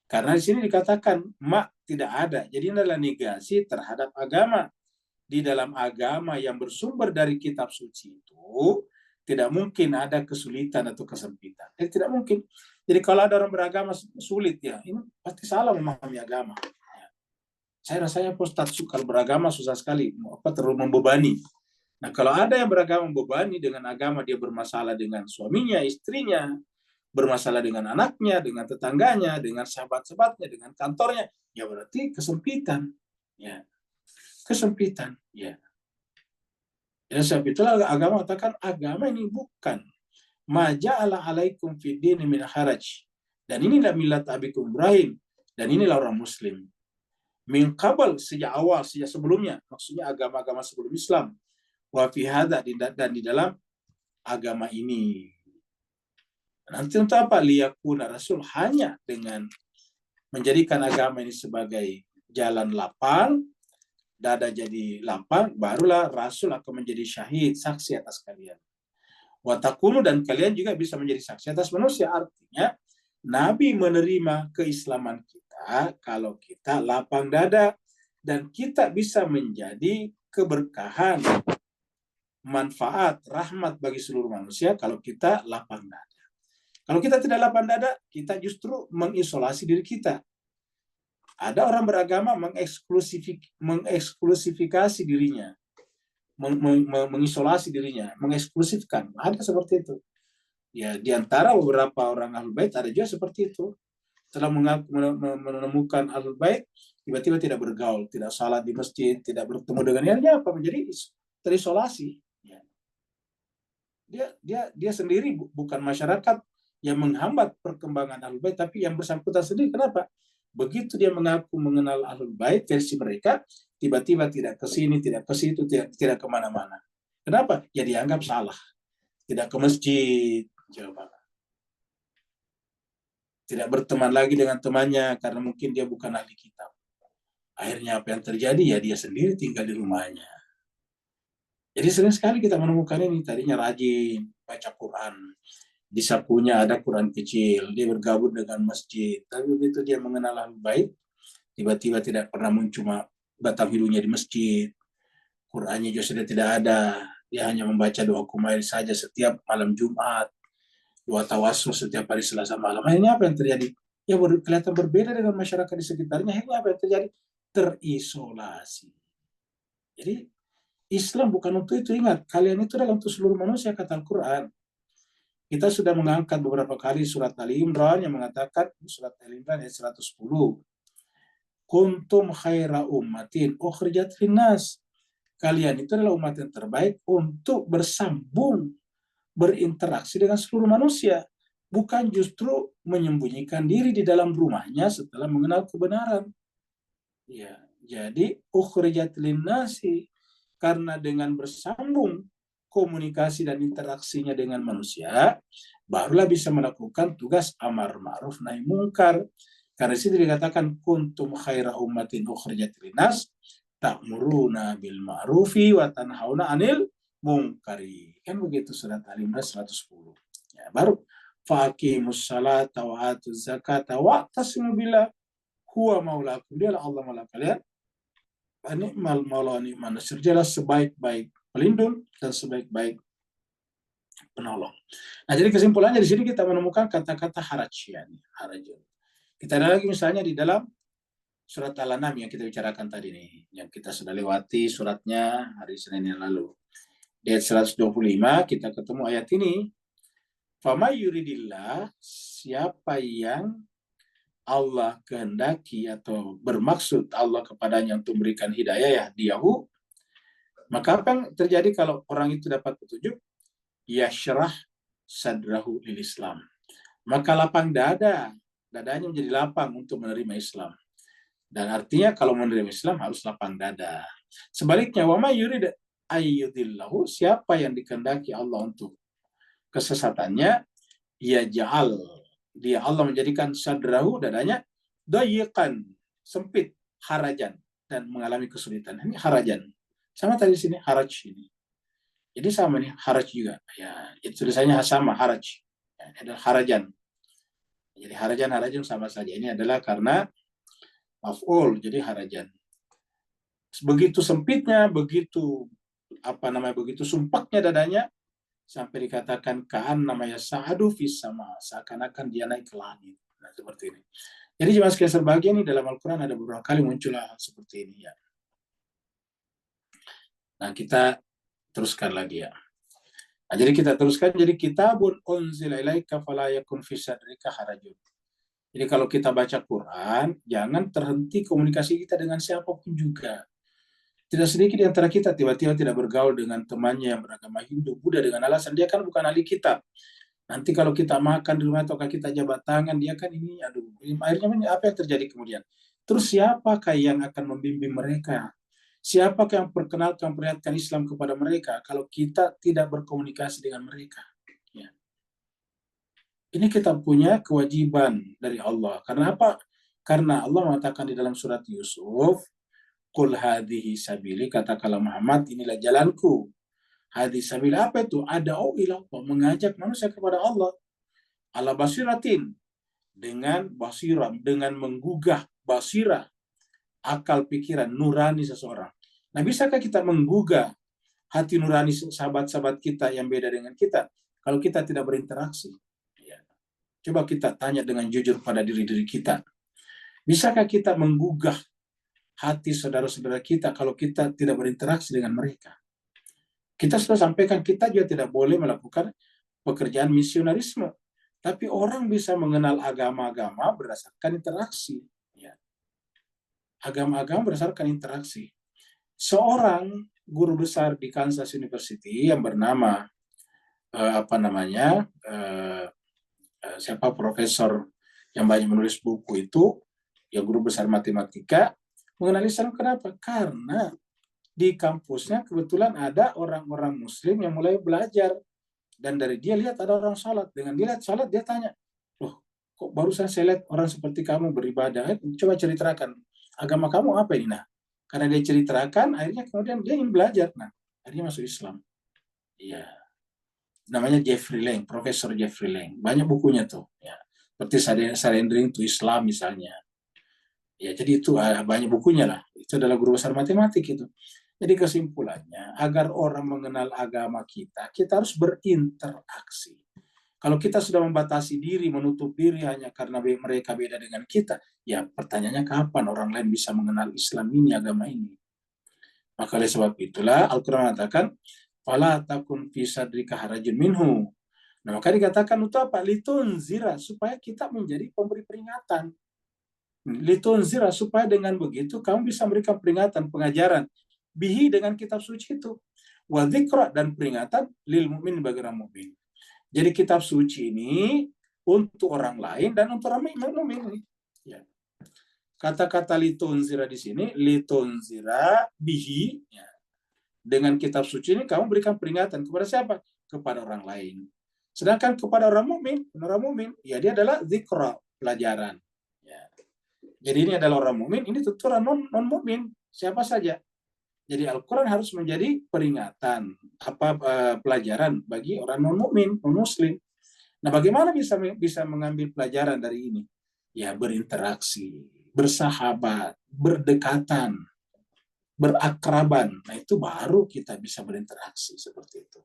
Karena di sini dikatakan tidak ada. Jadi ini adalah negasi terhadap agama. Di dalam agama yang bersumber dari kitab suci itu, tidak mungkin ada kesulitan atau kesempitan. Tidak mungkin. Jadi kalau ada orang beragama sulit, ya ini pasti salah memahami agama. Saya rasanya Ustaz kalau beragama susah sekali, terlalu membebani. Nah, kalau ada yang beragama membebani dengan agama, dia bermasalah dengan suaminya, istrinya, bermasalah dengan anaknya, dengan tetangganya, dengan sahabat-sahabatnya, dengan kantornya, ya berarti kesempitan. Ya. Kesempitan, ya. Ya, sebab itulah agama katakan agama ini bukan maja'ala alaikum fid dini min haraj. Dan inilah millat abikum Ibrahim, dan inilah orang muslim. Min qabl, sejak awal, sejak sebelumnya, maksudnya agama-agama sebelum Islam. Wa fi hadza, dan di dalam agama ini. Nanti untuk apa? Liyakuna rasul, hanya dengan menjadikan agama ini sebagai jalan lapang, dada jadi lapang, barulah Rasul akan menjadi syahid, saksi atas kalian. Wa takunu, dan kalian juga bisa menjadi saksi atas manusia. Artinya, Nabi menerima keislaman kita kalau kita lapang dada, dan kita bisa menjadi keberkahan, manfaat, rahmat bagi seluruh manusia kalau kita lapang dada. Kalau kita tidak lapang dada, kita justru mengisolasi diri kita. Ada orang beragama mengeksklusifikasi dirinya, mengisolasi dirinya, mengeksklusifkan. Ada seperti itu. Ya, di antara beberapa orang Ahlul Bait ada juga seperti itu. Setelah menemukan Ahlul Bait, tiba-tiba tidak bergaul, tidak salat di masjid, tidak bertemu dengannya, apa menjadi terisolasi. Dia sendiri bukan masyarakat yang menghambat perkembangan Ahlul Bait, tapi yang bersangkutan sendiri. Kenapa? Begitu dia mengaku mengenal Ahlul Bait versi mereka, tiba-tiba tidak ke sini, tidak ke situ, tidak kemana-mana. Kenapa? Ya dianggap salah. Tidak ke masjid, coba. Tidak berteman lagi dengan temannya karena mungkin dia bukan ahli kitab. Akhirnya apa yang terjadi? Ya dia sendiri tinggal di rumahnya. Jadi sering sekali kita menemukan ini. Tadinya rajin baca Quran, di sakunya ada Quran kecil, dia bergabung dengan masjid. Tapi begitu dia mengenal Ahlul Bait, tiba-tiba tidak pernah muncul batang hidungnya di masjid. Qurannya juga sudah tidak ada. Dia hanya membaca doa kumail saja setiap malam Jumat, doa tawassul setiap hari Selasa malam. Akhirnya apa yang terjadi? Ya kelihatan berbeda dengan masyarakat di sekitarnya. Akhirnya apa yang terjadi? Terisolasi. Jadi Islam bukan untuk itu. Ingat, kalian itu adalah untuk seluruh manusia, kata Al-Quran. Kita sudah mengangkat beberapa kali surat Ali Imran yang mengatakan, surat Ali Imran ayat 110. Kuntum khaira ummatin ukhrijat linnas. Kalian itu adalah umat yang terbaik untuk bersambung, berinteraksi dengan seluruh manusia. Bukan justru menyembunyikan diri di dalam rumahnya setelah mengenal kebenaran. Ya, jadi ukhrijat linnasi, karena dengan bersambung komunikasi dan interaksinya dengan manusia, barulah bisa melakukan tugas amar ma'ruf nahi mungkar. Karena di situ dikatakan kuntum khaira ummatin ukhrijat linnas ta'muruna bil ma'rufi wa tanhauna 'anil munkari. Kan begitu surat Al-Imran 110. Ya, baru faqimus salata wa atuz zakata wa tasimu billah huwa maulakum. Dialah Allah maula kalian. Ni'mal maula ni'man nasir. Jelas sebaik-baik pelindung dan sebaik-baik penolong. Nah, jadi kesimpulannya di sini kita menemukan kata-kata haraj, yani harajun. Kita ada lagi misalnya di dalam surat Al-An'am yang kita bicarakan tadi nih, yang kita sudah lewati suratnya hari Senin yang lalu. Di ayat 125 kita ketemu ayat ini. Fama yuridillah, siapa yang Allah kehendaki atau bermaksud Allah kepadanya untuk memberikan hidayah, ya diahu, maka apa yang terjadi kalau orang itu dapat petunjuk? Yashrah sadrahu lil Islam. Maka lapang dadanya menjadi lapang untuk menerima Islam. Dan artinya kalau menerima Islam harus lapang dada. Sebaliknya, wa may yurid ayyudillahu, siapa yang dikehendaki Allah untuk kesesatannya, ya ja'al, dia Allah menjadikan sadrahu, dadanya, dayiqan, sempit, harajan, dan mengalami kesulitan. Ini harajan. Sama tadi di sini haraj ini. Jadi sama nih, haraj juga. Ya, itu tulisannya sama, haraj. Ya, ini adalah harajan. Jadi harajan sama saja. Ini adalah karena maf'ul, jadi harajan. Begitu sempitnya, begitu sumpaknya dadanya, sampai dikatakan ka'an namanya sa'adu fis sama, seakan-akan dia naik ke langit. Nah, seperti ini. Jadi jemaah sekalian sebagian ini dalam Al-Quran ada beberapa kali muncullah seperti ini ya. Nah, kita teruskan lagi ya. Nah, jadi kita teruskan, jadi kitabun unzila ilaika fala yakun fi sadrika harajun. Jadi kalau kita baca Quran, jangan terhenti komunikasi kita dengan siapapun juga. Tidak sedikit di antara kita tiba-tiba tidak bergaul dengan temannya yang beragama Hindu, Buddha dengan alasan dia kan bukan ahli kitab. Nanti kalau kita makan di rumah atau kita jabat tangan, dia kan ini, aduh, akhirnya apa yang terjadi kemudian? Terus siapakah yang akan membimbing mereka? Siapakah yang perlihatkan Islam kepada mereka kalau kita tidak berkomunikasi dengan mereka? Ya. Ini kita punya kewajiban dari Allah. Karena apa? Karena Allah mengatakan di dalam surat Yusuf, Qul hadhihi sabili, katakanlah Muhammad, inilah jalanku. Hadhihi sabili, apa itu? Ada'u ila Allah, mengajak manusia kepada Allah. Ala basiratin, dengan basirah, dengan menggugah basirah, akal pikiran nurani seseorang. Nah, bisakah kita menggugah hati nurani sahabat-sahabat kita yang beda dengan kita kalau kita tidak berinteraksi? Ya. Coba kita tanya dengan jujur pada diri-diri kita. Bisakah kita menggugah hati saudara-saudara kita kalau kita tidak berinteraksi dengan mereka? Kita sudah sampaikan, kita juga tidak boleh melakukan pekerjaan misionarisme. Tapi orang bisa mengenal agama-agama berdasarkan interaksi. Ya. Agama-agama berdasarkan interaksi. Seorang guru besar di Kansas University yang bernama siapa profesor yang banyak menulis buku itu, ya guru besar matematika, mengenal Islam. Kenapa? Karena di kampusnya kebetulan ada orang-orang Muslim yang mulai belajar, dan dari dia lihat ada orang salat. Dengan dia lihat salat, dia tanya, loh, kok barusan saya lihat orang seperti kamu beribadah? Coba ceritakan agama kamu apa ini? Nah, karena dia ceritakan, akhirnya kemudian dia ingin belajar. Nah, akhirnya masuk Islam. Iya. Namanya Jeffrey Lang, Profesor Jeffrey Lang. Banyak bukunya tuh. Ya. Seperti Surrendering to Islam misalnya. Ya, jadi itu banyak bukunya lah. Itu adalah guru besar matematik itu. Jadi kesimpulannya, agar orang mengenal agama kita harus berinteraksi. Kalau kita sudah membatasi diri, menutup diri hanya karena mereka beda dengan kita, ya pertanyaannya kapan orang lain bisa mengenal Islam ini, agama ini? Maka oleh sebab itulah Al-Quran mengatakan, "Fala takun fi sadrika harajun minhu." Nah, maka dikatakan untuk apa? Litunzira, supaya kita menjadi pemberi peringatan. Litunzira, supaya dengan begitu kamu bisa memberikan peringatan, pengajaran. Bihi, dengan kitab suci itu. Wa dzikra, dan peringatan lil mu'min, bagi orang mukmin. Jadi kitab suci ini untuk orang lain dan untuk orang mukmin. Ya. Kata-kata litunzira di sini, litunzira bihi, ya. Dengan kitab suci ini kamu berikan peringatan kepada siapa? Kepada orang lain. Sedangkan kepada orang mukmin, ya dia adalah dzikra, pelajaran. Ya. Jadi ini adalah orang mukmin, ini tentu orang non mukmin, siapa saja. Jadi Al-Quran harus menjadi peringatan, pelajaran bagi orang non-mukmin, non-muslim. Nah, bagaimana bisa mengambil pelajaran dari ini? Ya, berinteraksi, bersahabat, berdekatan, berakraban. Nah, itu baru kita bisa berinteraksi seperti itu.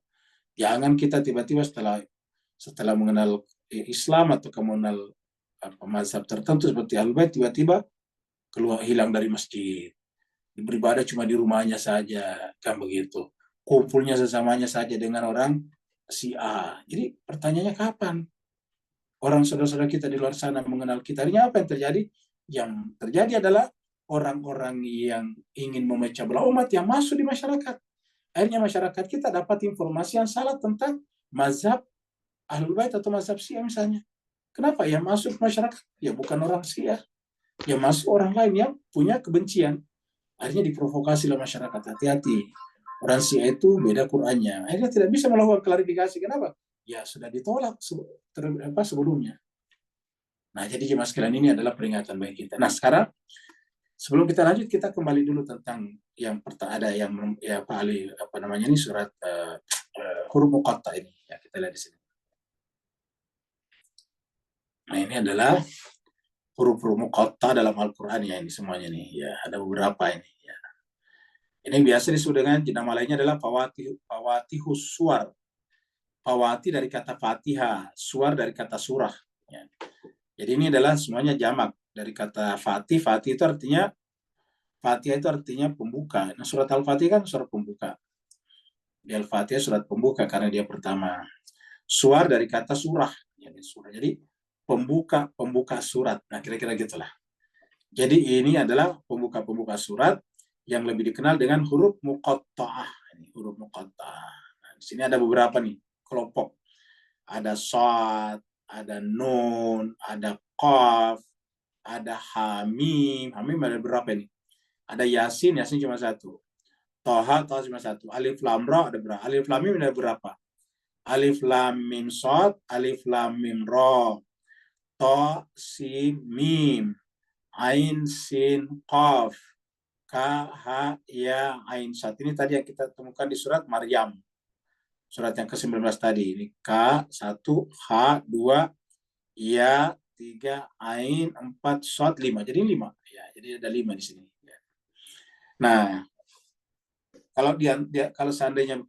Jangan kita tiba-tiba setelah mengenal Islam atau mengenal mazhab tertentu seperti Al-Bait, tiba-tiba hilang dari masjid. Beribadah cuma di rumahnya saja, kan begitu. Kumpulnya sesamanya saja dengan orang si A. Jadi pertanyaannya kapan orang saudara-saudara kita di luar sana mengenal kita? Akhirnya apa yang terjadi? Yang terjadi adalah orang-orang yang ingin memecah belah umat yang masuk di masyarakat. Akhirnya masyarakat kita dapat informasi yang salah tentang mazhab Ahlul Bait atau mazhab Syiah misalnya. Kenapa? Yang masuk masyarakat ya bukan orang Syiah, yang masuk orang lain yang punya kebencian. Akhirnya diprovokasi oleh masyarakat, hati-hati. Orang Syiah itu beda Qur'annya. Akhirnya tidak bisa melakukan klarifikasi. Kenapa? Ya sudah ditolak sebelumnya. Nah, jadi jemaah sekalian, ini adalah peringatan bagi kita. Nah, sekarang sebelum kita lanjut, kita kembali dulu tentang yang ada yang Pak Ali ini surat huruf muqatta ini. Ya, kita lihat di sini. Nah, ini adalah huruf-huruf muqatta dalam Al-Qur'an ya, ini semuanya nih. Ya, ada beberapa ini. Ya. Ini biasa disebut dengan nama lainnya adalah fawatihus suwar. Fawati dari kata Fatihah, suwar dari kata surah. Ya. Jadi ini adalah semuanya jamak dari kata Fatih. Fatih itu artinya, Fatihah itu artinya pembuka. Nah, surat Al-Fatihah kan surat pembuka. Di Al-Fatihah surat pembuka karena dia pertama. Suwar dari kata surah. Jadi pembuka surat. Nah, kira-kira gitulah. Jadi ini adalah pembuka surat yang lebih dikenal dengan huruf muqatta'ah. Ini huruf muqatta'ah. Nah, di sini ada beberapa nih kelompok. Ada shad, ada nun, ada qaf, ada hamim. Hamim ada berapa ini? Ada yasin cuma satu. Toha cuma satu. Alif lam ra ada berapa? Alif lam mim ada berapa? Alif lam mim shad, alif lam mim ra, ta sin mim, ain sin qaf, ka ha ya ain. Saat ini tadi yang kita temukan di surat Maryam. Surat yang ke-19 tadi. Ini K 1, H 2, Ya 3, Ain 4, Shad 5. Jadi 5. Ya, jadi ada 5 di sini. Nah, kalau seandainya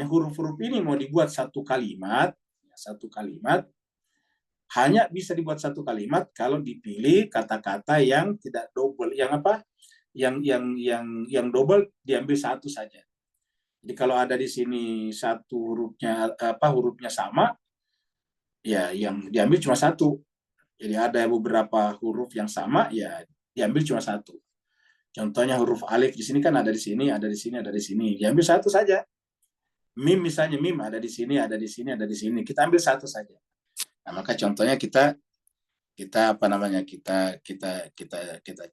huruf-huruf ini mau dibuat satu kalimat hanya bisa dibuat satu kalimat kalau dipilih kata-kata yang tidak double, yang double diambil satu saja. Jadi kalau ada di sini satu hurufnya sama, ya yang diambil cuma satu. Jadi ada beberapa huruf yang sama, ya diambil cuma satu. Contohnya huruf alif di sini kan ada di sini, ada di sini, ada di sini. Diambil satu saja. Mim misalnya, mim ada di sini, ada di sini, ada di sini. Kita ambil satu saja. Nah, maka contohnya kita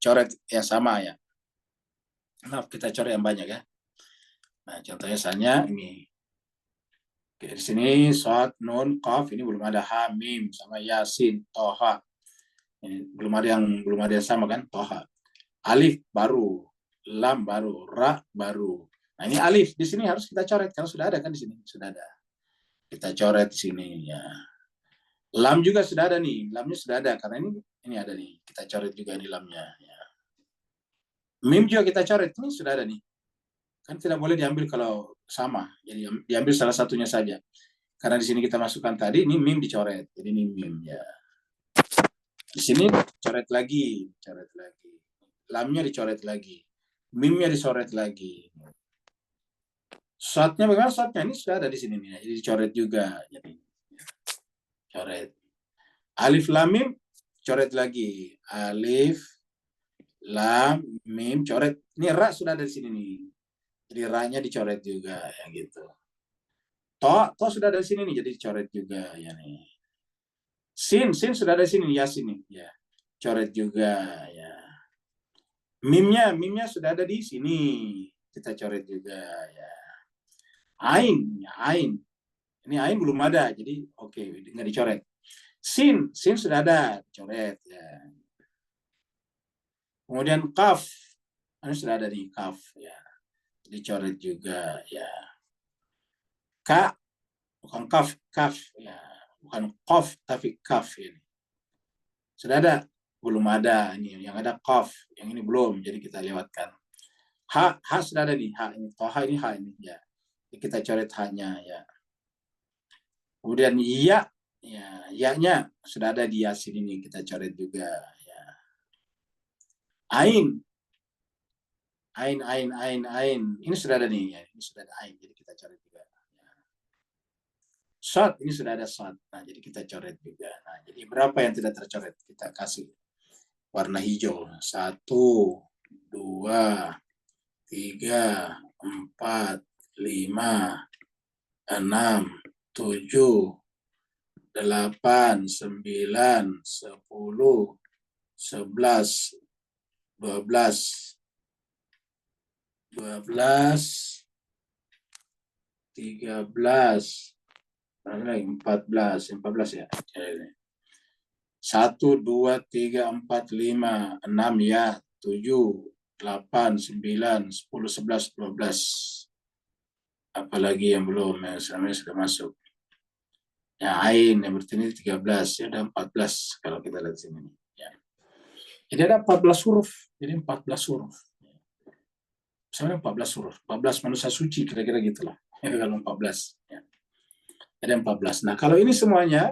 coret yang sama ya. Maaf, kita coret yang banyak ya. Nah, contohnya misalnya ini. Oke, di sini shad, nun, qaf, ini belum ada ha, mim sama yasin, toha. Ini belum ada yang sama kan, toha. Alif baru, lam baru, ra baru. Nah, ini alif di sini harus kita coret karena sudah ada kan di sini, sudah ada. Kita coret di sini ya. Lam juga sudah ada nih, lamnya sudah ada karena ini ada nih. Kita coret juga di lamnya ya. Mim juga kita coret, ini sudah ada nih. Kan tidak boleh diambil kalau sama. Jadi diambil salah satunya saja. Karena di sini kita masukkan tadi, ini mim dicoret. Jadi ini mim ya. Di sini coret lagi. Lamnya dicoret lagi. Mimnya dicoret lagi. Shadnya bagaimana shadnya? Ini sudah ada di sini nih. Jadi dicoret juga. Jadi coret. Alif lam mim coret lagi. Alif lam mim coret. Ini ra sudah ada di sini nih. Jadi ra-nya dicoret juga ya gitu. To sudah ada di sini nih, jadi dicoret juga ya nih. Sin sudah ada di sini ya sini ya. Coret juga ya. Mimnya sudah ada di sini. Kita coret juga ya. Ain. Ini ain belum ada, jadi oke, nggak dicoret. Sin sudah ada, coret ya. Kemudian kaf, ini sudah ada di kaf ya. Dicoret juga ya. Ka, bukan kaf ya. Bukan qaf tapi kaf ini. Sudah ada? Belum ada. Ini yang ada qaf, yang ini belum, jadi kita lewatkan. Ha sudah ada nih, ha ini. Toha ini ha ini ya. Jadi kita coret ha-nya ya. Kemudian ya-nya sudah ada di yasin ini, kita coret juga ya. Ain. Ini sudah ada nih ya. Ini sudah ada ain, jadi kita coret juga. Shad, ini sudah ada shad. Nah, jadi kita coret juga. Nah, jadi berapa yang tidak tercoret? Kita kasih warna hijau. 1, 2, 3, 4, 5, 6, 7, 8, 9, 10, 11, 12, 13, 14 ya. 1, 2, 3, 4, 5, 6 ya, 7, 8, 9, 10, 11, 12. Apalagi yang belum, yang sudah masuk. Ya, ain yang berarti ini 13, ya ada 14 kalau kita lihat sini. Ya. Jadi ada 14 huruf, jadi 14 huruf. Misalnya 14 huruf, 14 manusia suci kira-kira gitulah. Ya, kalau 14. Ya. Ada 14. Nah, kalau ini semuanya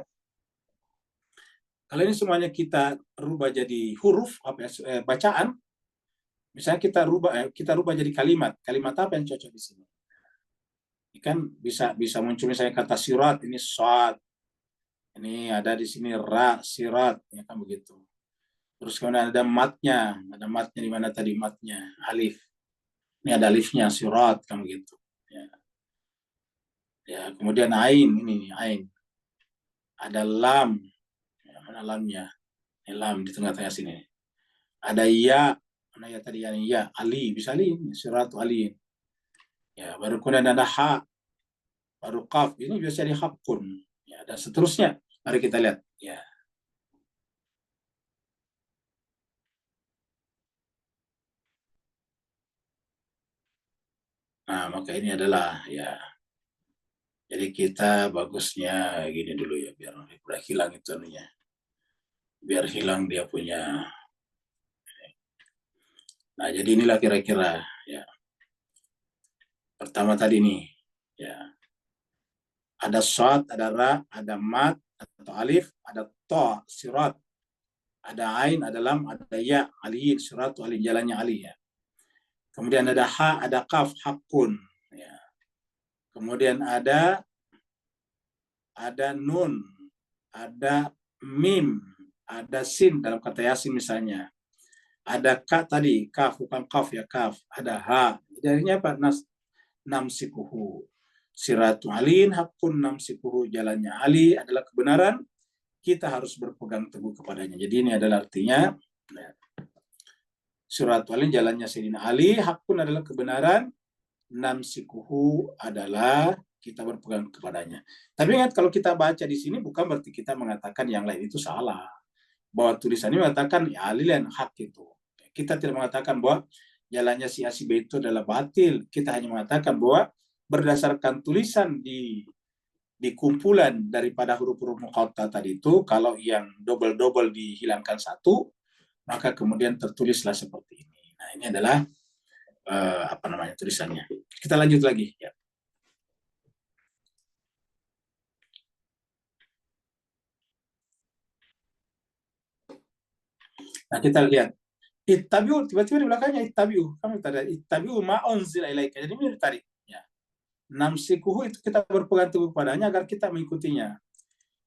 kita rubah jadi huruf bacaan, misalnya kita rubah jadi kalimat. Kalimat apa yang cocok di sini? Ini kan bisa muncul misalnya kata sirat, ini shad. Ini ada di sini ra, sirat, ya kan begitu. Terus kemudian ada matnya di mana tadi matnya? Alif. Ini ada alifnya, sirat, kan begitu. Ya, kemudian ain, ini ain. Ada lam. Mana lamnya? Ini lam di tengah-tengah sini. Ada ya, mana ya tadi ya, ali, bisa ali, sirat ali. Ya, baru kemudian ada ha, baru qaf, ini biasa di hakun. Ya, dan seterusnya. Mari kita lihat. Ya. Nah, maka ini adalah ya. Jadi kita bagusnya gini dulu ya, biar hilang itu anunya. Biar hilang dia punya. Nah, jadi inilah kira-kira ya. Pertama tadi nih, ya. Ada shad, ada ra, ada mat atau alif, ada to, sirat, ada ain, ada lam, ada ya, aliyin, sirat, alin, jalannya ali ya. Kemudian ada ha, ada kaf, hakun. Ya. Kemudian ada nun, ada mim, ada sin dalam kata yasin misalnya. Ada ka tadi, kaf bukan kaf ya, kaf. Ada ha. Jadinya apa? Namsikuhu. Siratu alin hakun namsikuhu, jalannya ali adalah kebenaran, kita harus berpegang teguh kepadanya. Jadi ini adalah artinya Siratu alin, jalannya Sayyidina Ali, hakun adalah kebenaran, namsikuhu adalah kita berpegang kepadanya. Tapi ingat, kalau kita baca di sini bukan berarti kita mengatakan yang lain itu salah. Bahwa tulisannya mengatakan ya Ali yang hak itu. Kita tidak mengatakan bahwa jalannya si A si B itu adalah batil. Kita hanya mengatakan bahwa berdasarkan tulisan di kumpulan daripada huruf-huruf muqatta tadi itu, kalau yang double-double dihilangkan satu, maka kemudian tertulislah seperti ini. Nah, ini adalah tulisannya. Kita lanjut lagi ya. Nah, kita lihat ittabi'u, tiba-tiba di belakangnya ittabi'u. Kami tadi ittabi'u ma unzila ilaika. Jadi ini ditarik ya. Namsikuhu itu kita berpegang teguh padanya agar kita mengikutinya.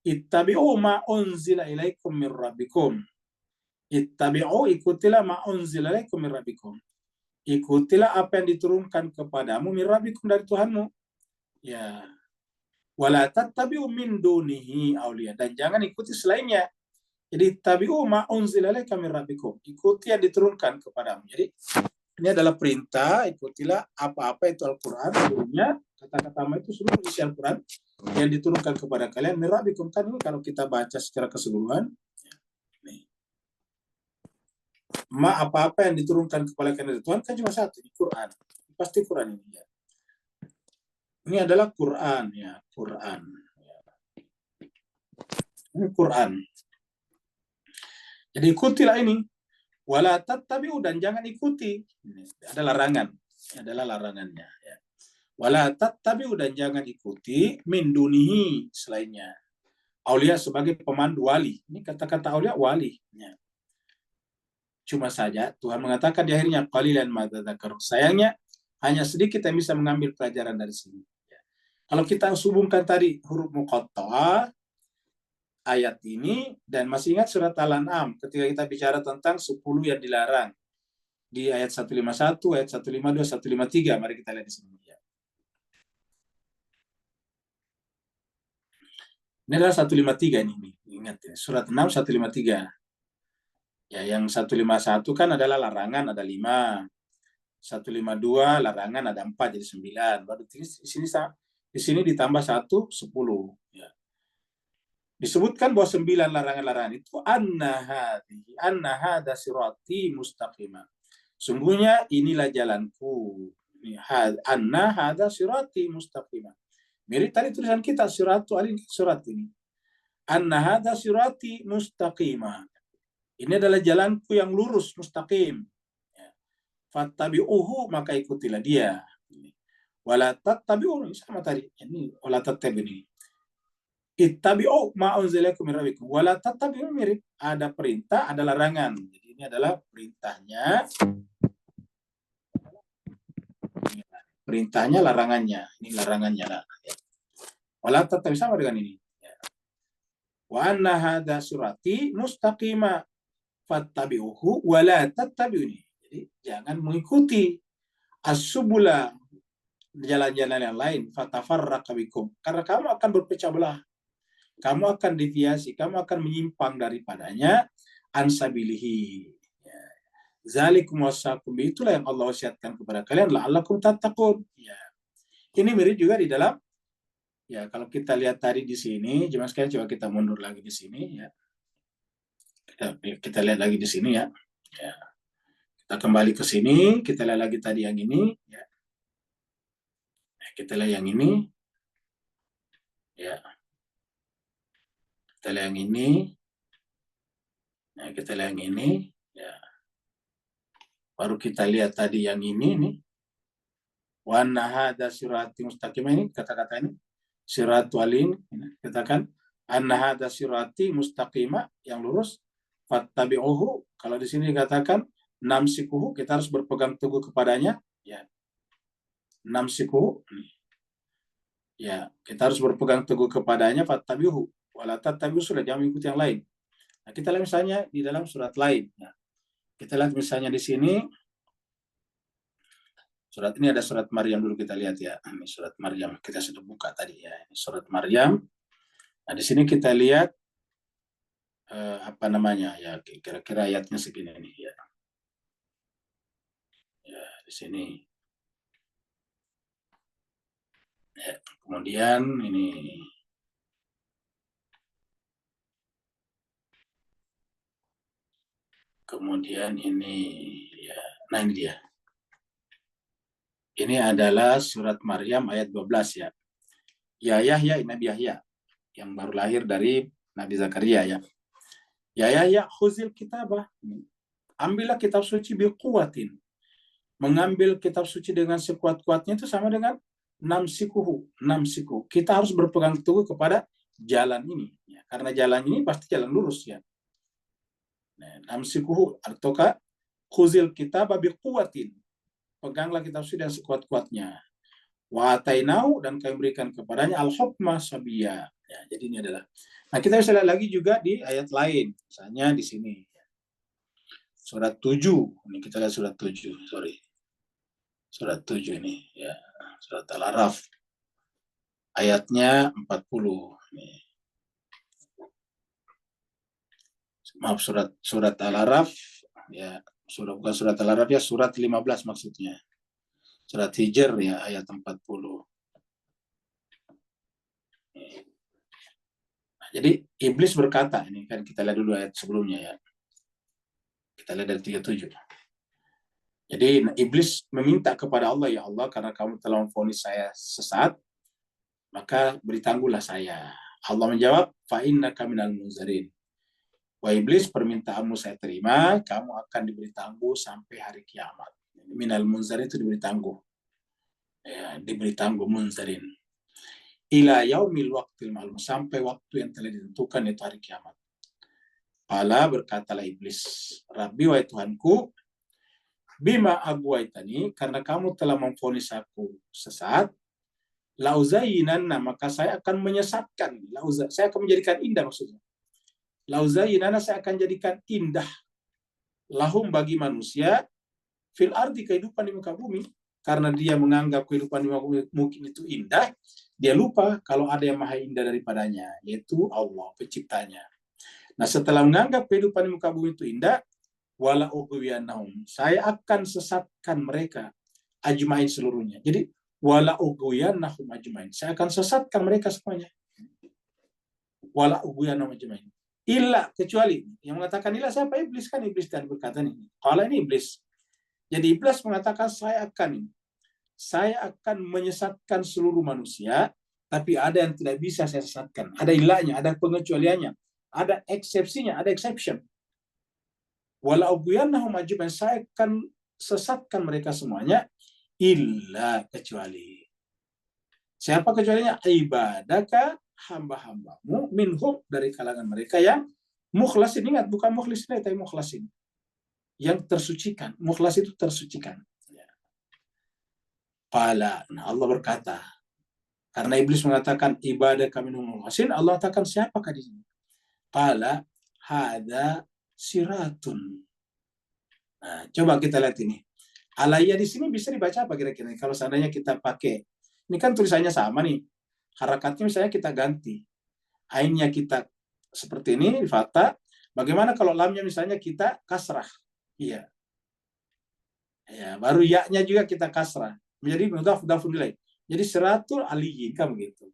Ittabi'u ma unzila ilaikum min rabbikum. Ittabi'u, ikutilah ma unzila ilaikum min rabbikum. Ikutilah apa yang diturunkan kepadamu min rabbikum, dari Tuhanmu. Ya. Wala tattabi'u min dunihi awliya, dan jangan ikuti selainnya. Jadi tabi'u ma unzila ilaika min rabbikum. Ikuti yang diturunkan kepadamu. Jadi ini adalah perintah, ikutilah apa-apa itu Al-Quran, seluruhnya, kata-kata itu seluruh isi Al-Quran yang diturunkan kepada kalian, min rabbikum. Kan ini kalau kita baca secara keseluruhan, ma apa-apa yang diturunkan kepada kalian dari Tuhan kan cuma satu, ini Quran. Pasti Quran ini ya. Ini adalah Quran ya, Quran. Ini Quran. Jadi ikutilah ini. Wala tattabi'u, dan jangan ikuti. Ini ada larangan. Ini adalah larangannya ya. Wala tattabi'u, dan jangan ikuti min dunihi, selainnya. Aulia sebagai pemandu, wali. Ini kata-kata aulia wali ya. Cuma saja Tuhan mengatakan di akhirnya qalilan ma tadzakkarun. Sayangnya hanya sedikit yang bisa mengambil pelajaran dari sini. Ya. Kalau kita hubungkan tadi huruf muqatta'ah ayat ini, dan masih ingat surat Al-An'am ketika kita bicara tentang 10 yang dilarang di ayat 151, ayat 152, 153. Mari kita lihat di sini ya. Ini adalah 153 ini. Ingat ya, surat 6 153. Ya, yang 151 kan adalah larangan, ada 5. 152 larangan ada 4, jadi 9. Baru di sini ditambah 1 10 ya. Disebutkan bahwa 9 larangan-larangan itu anna hadza sirati mustaqima. Sungguhnya inilah jalanku. Anna hadza sirati mustaqima. Mirip tadi tulisan kita siratu alin, surat ini. Anna hadza sirati mustaqima. Ini adalah jalanku yang lurus, mustaqim. Fattabi'uhu, maka ikutilah dia. Wala tattabi'u, sama tadi. Ini wala tattabi'u ini. Ittabi'u ma unzila ilaikum min rabbikum. Wala tattabi'u, mirip. Ada perintah, ada larangan. Jadi ini adalah perintahnya. Perintahnya, larangannya. Ini larangannya lah. Wala tattabi'u, sama dengan ini. Wa anna hadza sirati mustaqima fattabi'uhu wala tattabi'uni. Jadi jangan mengikuti as-subula, jalan-jalan yang lain, fatafarraqa bikum, karena kamu akan berpecah belah, kamu akan deviasi, kamu akan menyimpang daripadanya, ansabilihi. Zalikum wasaqum, itulah yang Allah wasiatkan kepada kalian, la'allakum tattaqun. Ya. Ini mirip juga di dalam ya, kalau kita lihat tadi di sini, jemaah sekalian, coba kita mundur lagi di sini ya. Kita lihat lagi di sini ya. Ya. Kita kembali ke sini, kita lihat lagi tadi yang ini ya. Kita lihat yang ini. Ya. Kita lihat yang ini. Nah, kita lihat yang ini. Ya. Baru kita lihat tadi yang ini nih. Wa anna hadza sirati mustaqim, ini kata-kata ini siratu alin, katakan anna hadza sirati mustaqima, yang lurus, fattabi'uhu, kalau di sini dikatakan namsikuhu, kita harus berpegang teguh kepadanya, ya. Namsikuhu, ya, kita harus berpegang teguh kepadanya, fattabi'uhu wala tattabi'u, sudah jangan mengikuti yang lain. Nah, kita lihat misalnya di dalam surat lain, ya. Kita lihat misalnya di sini surat ini ada surat Maryam dulu, kita lihat ya. Ini surat Maryam, kita sudah buka tadi ya. Ini surat Maryam. Nah, di sini kita lihat apa namanya ya, kira-kira ayatnya segini nih ya. Ya, di sini. Ya, kemudian ini ya. Nah, ini dia. Ini adalah surat Maryam ayat 12 ya. Ya Yahya, Nabi Yahya yang baru lahir dari Nabi Zakaria ya. Ya Yahya, khuzil kitabah. Ambillah kitab suci biquwatin. Mengambil kitab suci dengan sekuat-kuatnya itu sama dengan namsikuhu. Kita harus berpegang teguh kepada jalan ini ya. Karena jalan ini pasti jalan lurus ya. Nah, namsikuhu ataukah khuzil kitabah biquwatin. Peganglah kitab suci dengan sekuat-kuatnya. Wa atainau, dan kami berikan kepadanya al-hukma sabiyya. Ya, jadi ini adalah. Nah, kita bisa lihat lagi juga di ayat lain. Misalnya di sini. Surat 7. Ini kita lihat surat 7. Surat 7 ini ya. Surat Al-Araf. Ayatnya 40. Ini. Maaf, surat Al-Araf ya. Bukan surat Al-Araf ya, surat 15 maksudnya. Surat Hijr ya, ayat 40. Nah, jadi iblis berkata, ini kan kita lihat dulu ayat sebelumnya ya. Kita lihat dari 37. Jadi iblis meminta kepada Allah, ya Allah, karena kamu telah memvonis saya sesat, maka beri tangguhlah saya. Allah menjawab, fa innaka minal munzarin. Wah iblis, permintaanmu saya terima, kamu akan diberi tangguh sampai hari kiamat. Minal munzarin itu diberi tangguh. Ya, diberi tangguh munzarin. Ila yaumil waqtil ma'lum, sampai waktu yang telah ditentukan, yaitu hari kiamat. Qala, berkatalah iblis, Rabbi, wahai Tuhanku, bima agwaitani, karena kamu telah memvonis aku sesat, lauzayinanna, maka saya akan menyesatkan, saya akan menjadikan indah maksudnya. Lauzayinanna, saya akan jadikan indah lahum, bagi manusia, fil ardi, kehidupan di muka bumi. Karena dia menganggap kehidupan di muka bumi mungkin itu indah, dia lupa kalau ada yang maha indah daripadanya, yaitu Allah penciptanya. Nah, setelah menganggap kehidupan di muka bumi itu indah, wala ughwiyannahum, saya akan sesatkan mereka ajmain seluruhnya. Jadi wala ughwiyannahum ajmain, saya akan sesatkan mereka semuanya. Wala ughwiyannahum ajmain. Illa, kecuali, yang mengatakan illa siapa? Iblis, kan iblis dan berkata ini. Kalau ini iblis. Jadi iblis mengatakan saya akan menyesatkan seluruh manusia, tapi ada yang tidak bisa saya sesatkan. Ada ilahnya, ada pengecualiannya, ada eksepsinya, ada exception. Wala ughwiyannahum ajmain, saya akan sesatkan mereka semuanya, illa, kecuali. Siapa kecualinya? Ibadaka, hamba-hambamu, minhum, dari kalangan mereka yang mukhlasin. Ingat, bukan mukhlisin, tapi mukhlasin, yang tersucikan. Mukhlas itu tersucikan. Qala, nah Allah berkata, karena iblis mengatakan ibadaka minhum mukhlasin, Allah katakan siapakah di sini? Qala hada siratun. Nah, coba kita lihat ini. Alaya di sini bisa dibaca apa kira-kira? Kalau seandainya kita pakai, ini kan tulisannya sama nih. Harakatnya misalnya kita ganti. Ainnya kita seperti ini, di fathah. Bagaimana kalau lamnya misalnya kita kasrah? Iya. Ya, baru ya-nya juga kita kasrah. Menjadi mudhaf ilaih. Jadi siratul aliyyin, kan begitu.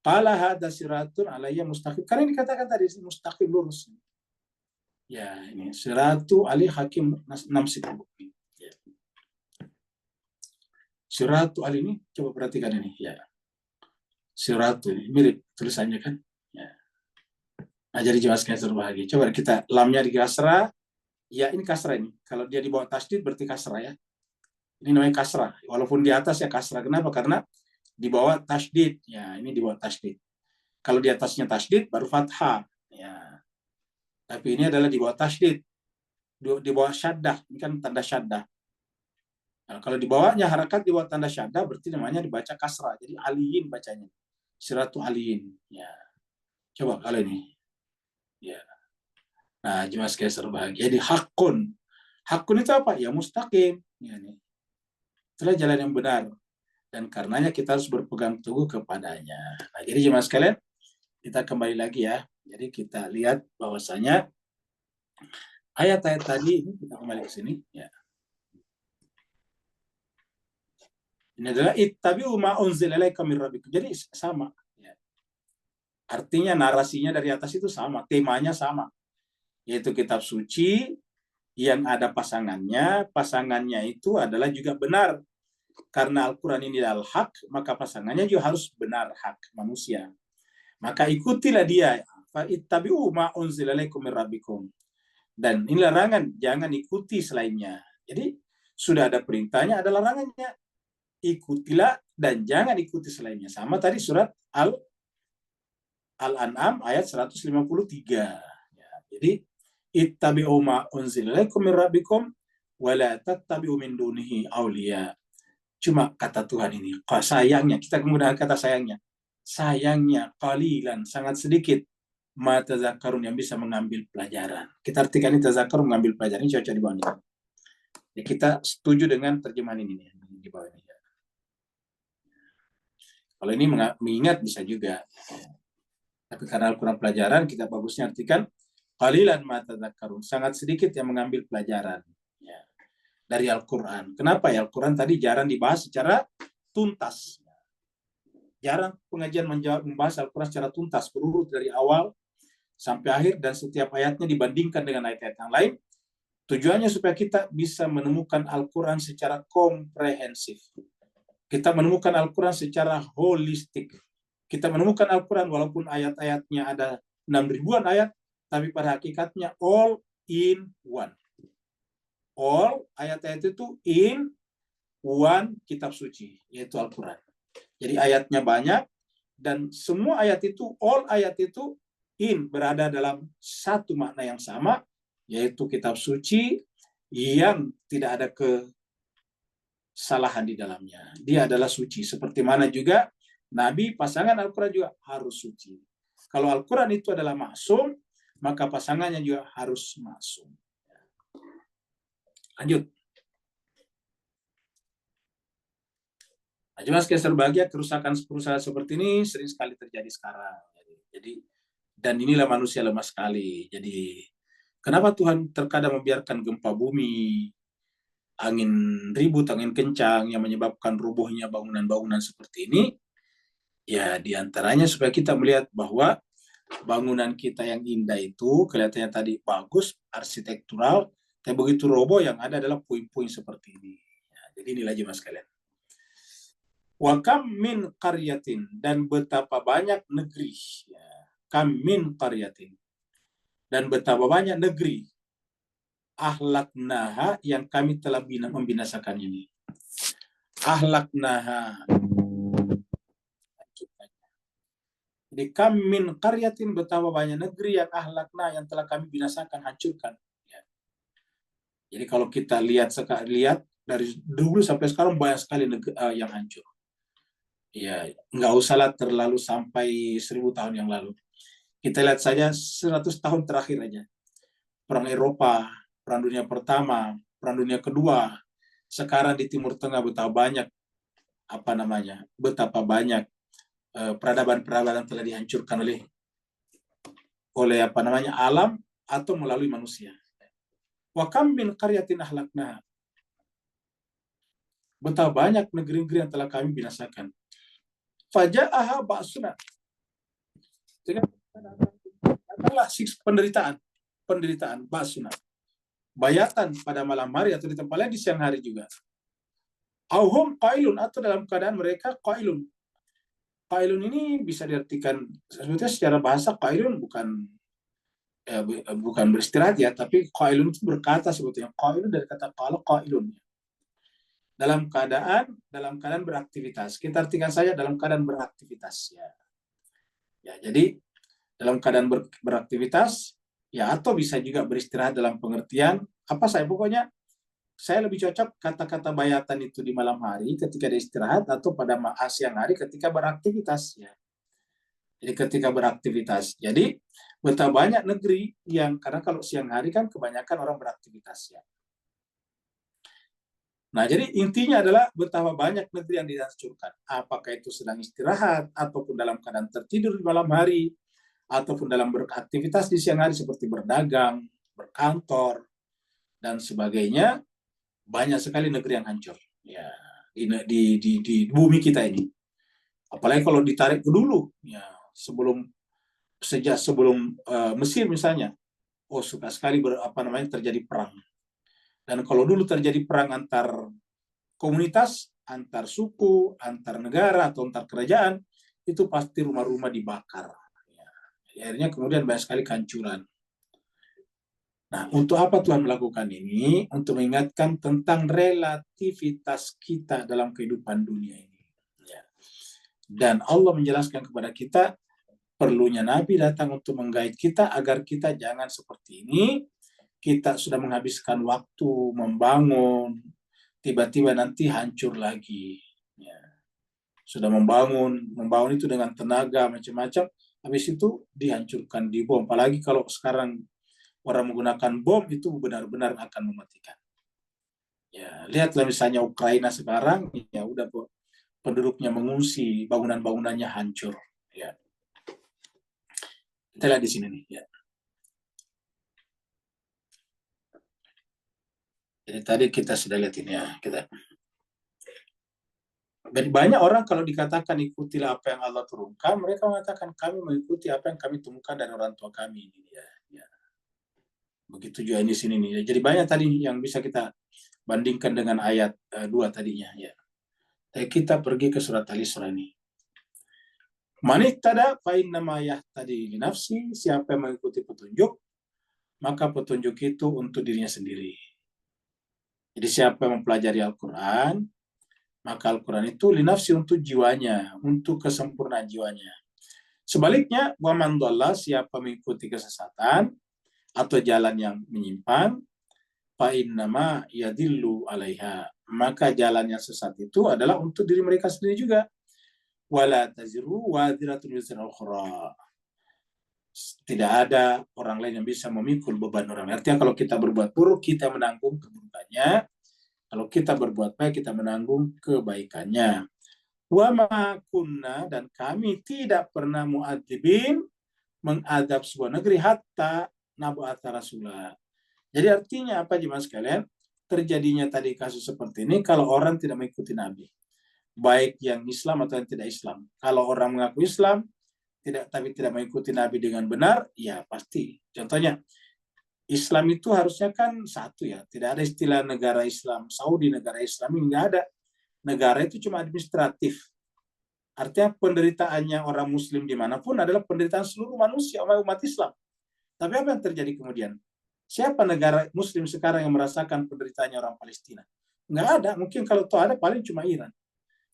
Qala hadza siratun alayya mustaqim. Karena ini dikatakan tadi mustaqim, lurus. Ya, ini siratu ali hakim namsik. Ya. Siratu ali ini, coba perhatikan ini ya. Siratu ini mirip tulisannya kan? Ya. Nah, jadi jemaah sekalian berbahagia. Coba kita lamnya di kasrah, ya ini kasrah ini. Kalau dia di bawah tasdid berarti kasrah ya. Ini namanya kasrah. Walaupun di atas ya kasrah. Kenapa? Karena di bawah tasdid. Ya, ini di bawah tasdid. Kalau di atasnya tasdid baru fathah. Ya. Tapi ini adalah di bawah tasdid. Di bawah syaddah. Ini kan tanda syaddah. Nah, kalau di bawahnya harakat di bawah tanda syaddah berarti namanya dibaca kasrah. Jadi aliyin bacanya. Siratu aliyin. Ya. Coba kalau ini. Ya. Nah, jemaah sekalian berbahagia. Jadi hakun. Hakun itu apa? Ya mustaqim. Ya, nih. Itulah jalan yang benar. Dan karenanya kita harus berpegang teguh kepadanya. Nah, jadi jemaah sekalian, kita kembali lagi ya. Jadi kita lihat bahwasanya ayat-ayat tadi, ini kita kembali ke sini. Ya. Ini adalah ittabi'u ma unzila ilaika min rabbikum. Jadi sama. Ya. Artinya narasinya dari atas itu sama, temanya sama. Yaitu kitab suci yang ada pasangannya itu adalah juga benar. Karena Al-Quran ini adalah hak, maka pasangannya juga harus benar hak manusia. Maka ikutilah dia. Fa'ittabi'u ma unzila ilaikum min rabbikum. Dan ini larangan, jangan ikuti selainnya. Jadi sudah ada perintahnya, ada larangannya. Ikutilah dan jangan ikuti selainnya. Sama tadi surat Al-An'am ayat 153. Ya, jadi ittabi'u ma unzila ilaikum min rabbikum wa la tattabi'u min dunihi awliya. Cuma kata Tuhan ini, sayangnya, kita menggunakan kata sayangnya, qalilan, sangat sedikit, ma tazakkarun, yang bisa mengambil pelajaran. Kita artikan ini tazakkarun, mengambil pelajaran, ini cocok di bawah ini. Ya, kita setuju dengan terjemahan ini, di bawah ini. Kalau ini mengingat bisa juga. Tapi karena Al-Quran pelajaran, kita bagusnya artikan, qalilan ma tazakkarun, sangat sedikit yang mengambil pelajaran. Ya. Dari Al-Quran. Kenapa ya? Al-Quran tadi jarang dibahas secara tuntas. Jarang pengajian membahas Al-Quran secara tuntas, berurut dari awal sampai akhir, dan setiap ayatnya dibandingkan dengan ayat-ayat yang lain. Tujuannya supaya kita bisa menemukan Al-Quran secara komprehensif. Kita menemukan Al-Quran secara holistik. Kita menemukan Al-Quran walaupun ayat-ayatnya ada 6.000-an ayat, tapi pada hakikatnya all in one. All ayat-ayat itu in one kitab suci, yaitu Al-Quran. Jadi ayatnya banyak, dan semua ayat itu, all ayat itu berada dalam satu makna yang sama, yaitu kitab suci yang tidak ada kesalahan di dalamnya. Dia adalah suci. Seperti mana juga Nabi, pasangan Al-Quran juga harus suci. Kalau Al-Quran itu adalah maksum, maka pasangannya juga harus maksum. Lanjut. Jemaah sekalian berbahagia, kerusakan seperti ini sering sekali terjadi sekarang. Jadi, dan inilah manusia lemah sekali. Jadi, kenapa Tuhan terkadang membiarkan gempa bumi, angin ribut, angin kencang yang menyebabkan robohnya bangunan-bangunan seperti ini? Ya, diantaranya supaya kita melihat bahwa bangunan kita yang indah itu kelihatannya tadi bagus, arsitektural, tapi begitu roboh yang ada adalah puing-puing seperti ini. Ya, jadi inilah jemaah sekalian. Wa kam min qaryatin, dan betapa banyak negeri. Ya, kam min qaryatin, dan betapa banyak negeri. Ahlaknaha, yang kami telah membinasakan ini. Ahlaknaha. Jadi kam min qaryatin, betapa banyak negeri yang ahlakna, yang telah kami binasakan, hancurkan. Ya. Jadi kalau kita lihat dari dulu sampai sekarang banyak sekali negeri yang hancur. Ya, nggak usahlah terlalu sampai 1000 tahun yang lalu. Kita lihat saja 100 tahun terakhir aja. Perang Eropa, Perang Dunia Pertama, Perang Dunia Kedua. Sekarang di Timur Tengah betapa banyak peradaban-peradaban telah dihancurkan oleh alam atau melalui manusia. Wa kam min qaryatin ahlaknaha. Betapa banyak negeri-negeri yang telah kami binasakan. Faja'aha ba'suna. Adalah penderitaan ba'suna. Bayatan pada malam hari atau di tempat lain di siang hari juga. Auhum qailun, atau dalam keadaan mereka qailun. Qailun ini bisa diartikan sebetulnya secara bahasa qailun bukan beristirahat ya, tapi qailun itu berkata sebetulnya. Qailun dari kata qala qailun. dalam keadaan beraktivitas. Kita artikan saja dalam keadaan beraktivitas ya. Ya, jadi dalam keadaan beraktivitas ya, atau bisa juga beristirahat dalam pengertian apa pokoknya saya lebih cocok kata-kata bayatan itu di malam hari ketika ada istirahat atau pada siang hari ketika beraktivitas ya. Jadi ketika beraktivitas. Jadi betapa banyak negeri yang, karena kalau siang hari kan kebanyakan orang beraktivitas ya. Nah, jadi intinya adalah betapa banyak negeri yang dihancurkan. Apakah itu sedang istirahat, ataupun dalam keadaan tertidur di malam hari, ataupun dalam beraktivitas di siang hari seperti berdagang, berkantor, dan sebagainya. Banyak sekali negeri yang hancur ya di bumi kita ini. Apalagi kalau ditarik ke dulu, ya sejak sebelum Mesir misalnya, suka sekali terjadi perang. Dan kalau dulu terjadi perang antar komunitas, antar suku, antar negara, atau antar kerajaan, itu pasti rumah-rumah dibakar. Ya. Akhirnya kemudian banyak sekali kehancuran. Nah, untuk apa Tuhan melakukan ini? Untuk mengingatkan tentang relativitas kita dalam kehidupan dunia ini. Ya. Dan Allah menjelaskan kepada kita, perlunya Nabi datang untuk menggait kita agar kita jangan seperti ini. Kita sudah menghabiskan waktu membangun, tiba-tiba nanti hancur lagi. Ya. Sudah membangun itu dengan tenaga macam-macam, habis itu dihancurkan, dibom. Apalagi kalau sekarang orang menggunakan bom, itu benar-benar akan mematikan. Ya, lihatlah misalnya Ukraina sekarang, ya udah penduduknya mengungsi, bangunan-bangunannya hancur. Ya. Kita lihat di sini nih. Ya. Jadi tadi kita sudah lihat ini ya. Banyak orang kalau dikatakan ikutilah apa yang Allah turunkan, mereka mengatakan kami mengikuti apa yang kami temukan dari orang tua kami. Ya. Begitu juga di sini nih. Jadi banyak tadi yang bisa kita bandingkan dengan ayat 2 tadinya. Ya. Kita pergi ke surat Al-Isra ini. Manittada fa innama yahtadi li nafsi, siapa yang mengikuti petunjuk, maka petunjuk itu untuk dirinya sendiri. Jadi siapa yang mempelajari Al-Quran, maka Al-Quran itu li nafsi, untuk jiwanya, untuk kesempurnaan jiwanya. Sebaliknya, wa man dhalla, siapa mengikuti kesesatan atau jalan yang menyimpang, fa innama yadillu 'alaiha, maka jalan yang sesat itu adalah untuk diri mereka sendiri juga. Wala taziru waziratun wizra ukhra, tidak ada orang lain yang bisa memikul beban orang lain. Artinya kalau kita berbuat buruk, kita menanggung keburukannya. Kalau kita berbuat baik, kita menanggung kebaikannya. Wa ma kunna, dan kami tidak pernah mu'adzibin, mengadab sebuah negeri, hatta nab'atha rasulah. Jadi artinya apa jemaah sekalian? Terjadinya tadi kasus seperti ini kalau orang tidak mengikuti Nabi. Baik yang Islam atau yang tidak Islam. Kalau orang mengaku Islam, tapi tidak mengikuti Nabi dengan benar, ya pasti. Contohnya, Islam itu harusnya kan satu ya. Tidak ada istilah negara Islam Saudi, negara Islam ini nggak ada. Negara itu cuma administratif. Artinya penderitaannya orang Muslim dimanapun adalah penderitaan seluruh manusia, umat Islam. Tapi apa yang terjadi kemudian? Siapa negara Muslim sekarang yang merasakan penderitaannya orang Palestina? Nggak ada. Mungkin kalau itu ada, paling cuma Iran.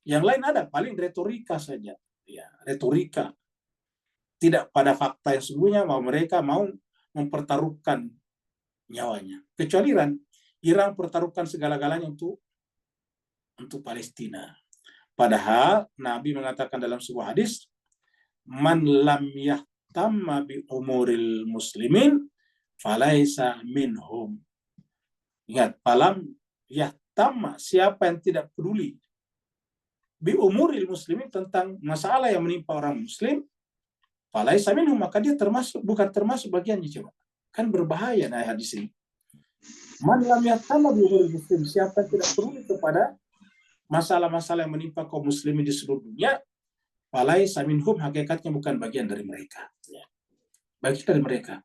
Yang lain ada, paling retorika saja. Ya, retorika. Tidak pada fakta yang sesungguhnya bahwa mereka mau mempertaruhkan nyawanya. Kecuali Iran. Iran pertaruhkan segala-galanya untuk Palestina. Padahal Nabi mengatakan dalam sebuah hadis, man lam yahtamma bi umuril muslimin falaisa minhum. Ingat, falam yahtamma, siapa yang tidak peduli bi umuril muslimin, tentang masalah yang menimpa orang muslim, falaisa minhum, maka dia bukan termasuk bagiannya. Coba. Kan berbahaya nah hadis ini. Man lam yahtamma bi umuril muslim, siapa yang tidak peduli kepada masalah-masalah yang menimpa kaum muslimin di seluruh dunia, falaisa minhum, hakikatnya bukan bagian dari mereka. Ya. Bagian dari mereka.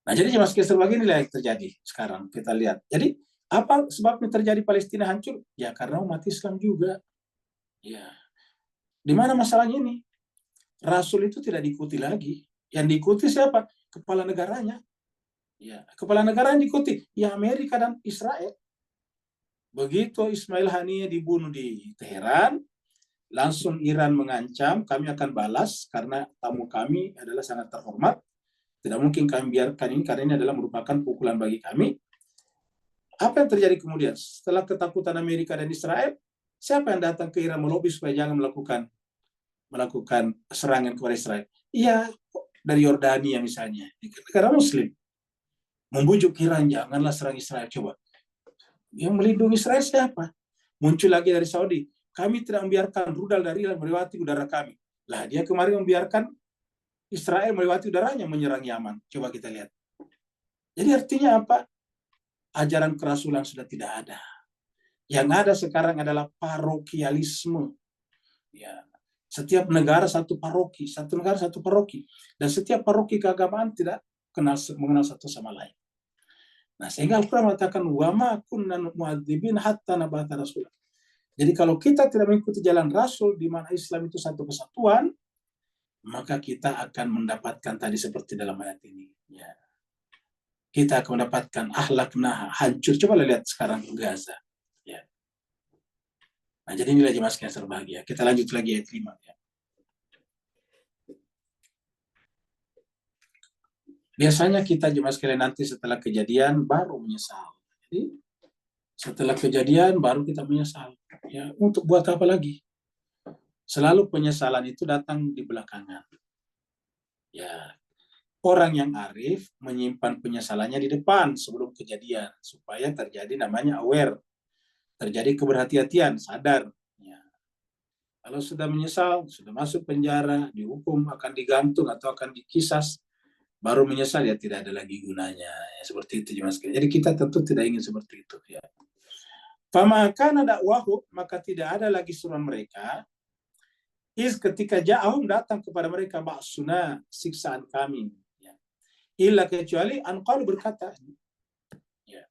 Nah, jadi jemaah sekalian, beginilah yang terjadi sekarang. Kita lihat. Jadi, apa sebabnya terjadi Palestina hancur? Ya, karena umat Islam juga. Ya. Di mana masalahnya ini? Rasul itu tidak diikuti lagi. Yang diikuti siapa? Kepala negaranya. Ya, kepala negara yang diikuti ya Amerika dan Israel. Begitu Ismail Haniyeh dibunuh di Teheran, langsung Iran mengancam, kami akan balas karena tamu kami adalah sangat terhormat. Tidak mungkin kami biarkan ini karena ini adalah merupakan pukulan bagi kami. Apa yang terjadi kemudian? Setelah ketakutan Amerika dan Israel, siapa yang datang ke Iran melobi supaya jangan melakukan serangan kepada Israel? Iya, dari Yordania misalnya, negara Muslim. Membujuk Iran, janganlah serang Israel. Coba. Yang melindungi Israel siapa? Muncul lagi dari Saudi. Kami tidak membiarkan rudal dari Iran melewati udara kami. Lah, dia kemarin membiarkan Israel melewati udaranya menyerang Yaman. Coba kita lihat. Jadi artinya apa? Ajaran kerasulan sudah tidak ada. Yang ada sekarang adalah parokialisme. Ya. Setiap negara satu paroki, satu negara satu paroki. Dan setiap paroki keagamaan tidak mengenal satu sama lain. Nah, sehingga Al-Quran mengatakan, وَمَا كُنَّا مُعَذِّبِينَ حَتَّى نَبْعَثَ رَسُولًا. Jadi kalau kita tidak mengikuti jalan Rasul, di mana Islam itu satu kesatuan, maka kita akan mendapatkan tadi seperti dalam ayat ini. Ya. Kita akan mendapatkan ahlakna hancur. Coba lihat sekarang Gaza. Ya. Nah, jadi inilah jemaah sekalian berbahagia. Kita lanjut lagi ayat 5. Ya. Biasanya kita jemaah sekalian nanti setelah kejadian baru menyesal. Jadi setelah kejadian baru kita menyesal. Ya, untuk buat apa lagi? Selalu penyesalan itu datang di belakangan. Ya, orang yang arif menyimpan penyesalannya di depan sebelum kejadian supaya terjadi namanya aware, terjadi keberhati-hatian, sadar. Ya. Kalau sudah menyesal, sudah masuk penjara, dihukum, akan digantung atau akan dikisas, baru menyesal, ya tidak ada lagi gunanya. Ya, seperti itu jemaah sekalian. Jadi kita tentu tidak ingin seperti itu. Ya. Famakana dakwahu, maka tidak ada lagi seruan mereka. Ketika ja'ahum datang kepada mereka ba'suna, siksaan kami. Ya. Illa kecuali anqalu berkata. Ya.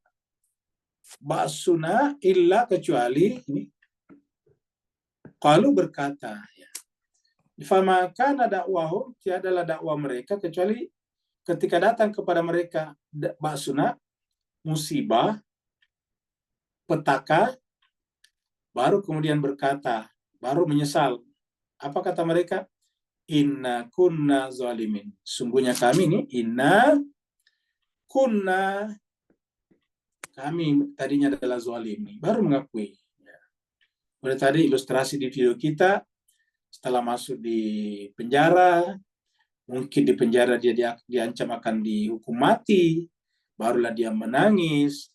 Ba'suna illa kecuali ini. Qalu berkata. Ya. Famakana dakwahum, tiadalah dakwah mereka kecuali ketika datang kepada mereka ba'suna, musibah, petaka, baru kemudian berkata, baru menyesal. Apa kata mereka? Inna kunna zalimin. Sungguhnya kami ini, inna kunna, kami tadinya adalah zalim. Baru mengakui. Seperti tadi ilustrasi di video kita, setelah masuk di penjara, mungkin di penjara dia diancam akan dihukum mati, barulah dia menangis,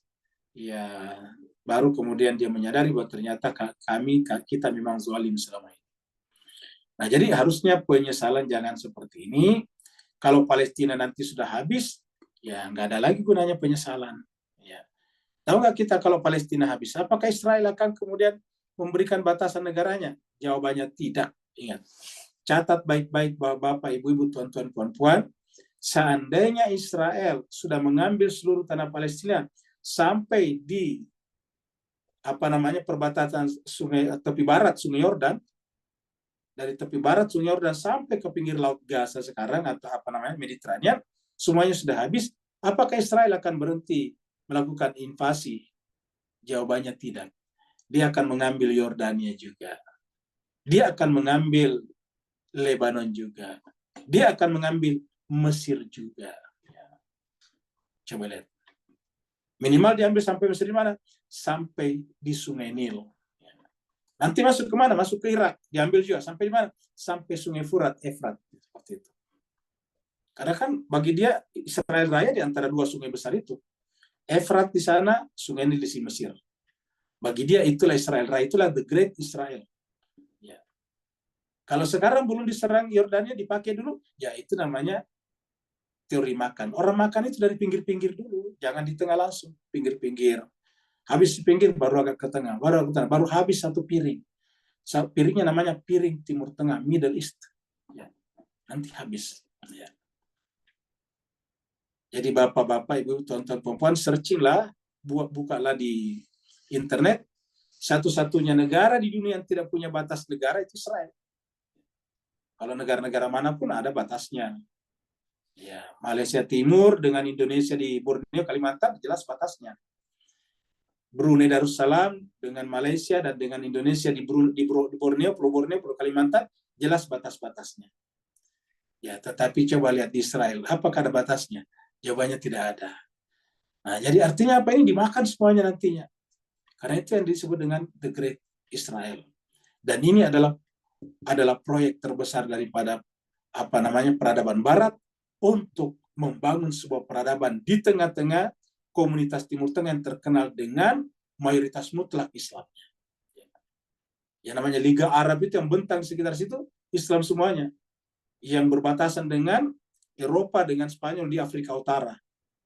ya, baru kemudian dia menyadari bahwa ternyata kita memang zalim selama ini. Nah, jadi harusnya penyesalan jangan seperti ini. Kalau Palestina nanti sudah habis, ya nggak ada lagi gunanya penyesalan. Ya. Tahu nggak kita kalau Palestina habis, apakah Israel akan kemudian memberikan batasan negaranya? Jawabannya tidak. Ingat, catat baik-baik Bapak, Ibu-ibu, tuan-tuan, puan-puan, seandainya Israel sudah mengambil seluruh tanah Palestina sampai di perbatasan tepi barat Sungai Yordan, dari tepi barat Sungai Yordan sampai ke pinggir Laut Gaza sekarang atau Mediterania, semuanya sudah habis. Apakah Israel akan berhenti melakukan invasi? Jawabannya tidak. Dia akan mengambil Yordania juga. Dia akan mengambil Lebanon juga. Dia akan mengambil Mesir juga. Coba lihat. Minimal diambil sampai Mesir di mana? Sampai di Sungai Nil. Nanti masuk ke mana? Masuk ke Irak. Diambil juga. Sampai di mana? Sampai Sungai Efrat. Seperti itu. Karena kan bagi dia Israel Raya di antara dua sungai besar itu. Efrat di sana, Sungai Nil di Mesir. Bagi dia itulah Israel Raya. Itulah the great Israel. Ya. Kalau sekarang belum diserang Yordania, dipakai dulu, ya itu namanya teori makan. Orang makan itu dari pinggir-pinggir dulu. Jangan di tengah langsung. Pinggir-pinggir. Habis di pinggir baru agak ke tengah, baru habis satu piring. Piringnya namanya piring Timur Tengah, Middle East. Ya. Nanti habis. Ya. Jadi bapak-bapak, ibu, tuan-tuan, perempuan, searchinglah, bukalah di internet. Satu-satunya negara di dunia yang tidak punya batas negara itu Israel. Kalau negara-negara manapun ada batasnya. Ya, Malaysia Timur dengan Indonesia di Borneo, Kalimantan, jelas batasnya. Brunei Darussalam dengan Malaysia dan dengan Indonesia di Borneo, Pulau Borneo, Pulau Kalimantan, jelas batas-batasnya. Ya, tetapi coba lihat di Israel, apakah ada batasnya? Jawabannya tidak ada. Nah, jadi artinya apa, ini dimakan semuanya nantinya. Karena itu yang disebut dengan The Great Israel. Dan ini adalah proyek terbesar daripada peradaban Barat untuk membangun sebuah peradaban di tengah-tengah komunitas Timur Tengah yang terkenal dengan mayoritas mutlak Islamnya. Yang namanya Liga Arab itu yang bentang sekitar situ, Islam semuanya. Yang berbatasan dengan Eropa, dengan Spanyol di Afrika Utara.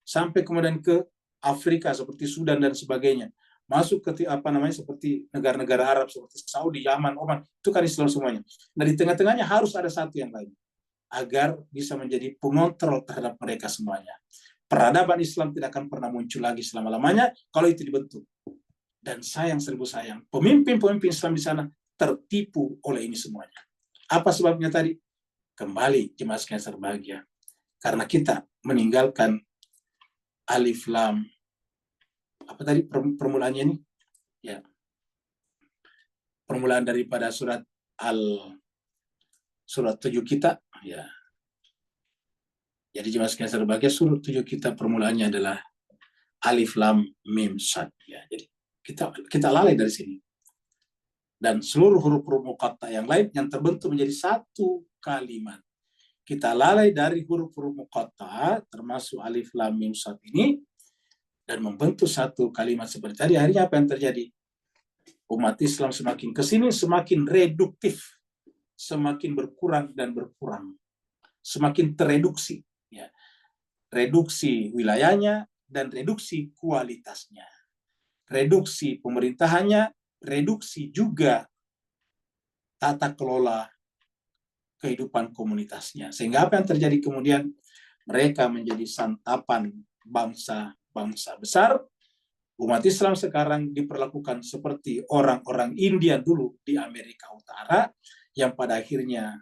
Sampai kemudian ke Afrika seperti Sudan dan sebagainya. Masuk ke seperti negara-negara Arab seperti Saudi, Yaman, Oman, itu kan Islam semuanya. Nah, di tengah-tengahnya harus ada satu yang lain agar bisa menjadi pengontrol terhadap mereka semuanya. Peradaban Islam tidak akan pernah muncul lagi selama-lamanya kalau itu dibentuk. Dan sayang, seribu sayang, pemimpin-pemimpin Islam di sana tertipu oleh ini semuanya. Apa sebabnya tadi? Kembali jemaah sekalian berbahagia. Karena kita meninggalkan alif lam, apa tadi permulaannya ini? Ya. Permulaan daripada surat 7 kita, ya. Jadi jemaah sekalian berbahagia, surat 7 kita permulaannya adalah alif lam mim sad, ya. Jadi kita lalai dari sini. Dan seluruh huruf-huruf muqatta yang lain yang terbentuk menjadi satu kalimat. Kita lalai dari huruf-huruf muqatta termasuk alif lam mim sad ini dan membentuk satu kalimat seperti tadi. Akhirnya apa yang terjadi? Umat Islam semakin kesini semakin reduktif, semakin berkurang dan berkurang, semakin tereduksi, ya. Reduksi wilayahnya dan reduksi kualitasnya, reduksi pemerintahannya, reduksi juga tata kelola kehidupan komunitasnya. Sehingga apa yang terjadi kemudian? Mereka menjadi santapan bangsa-bangsa besar. Umat Islam sekarang diperlakukan seperti orang-orang India dulu di Amerika Utara, yang pada akhirnya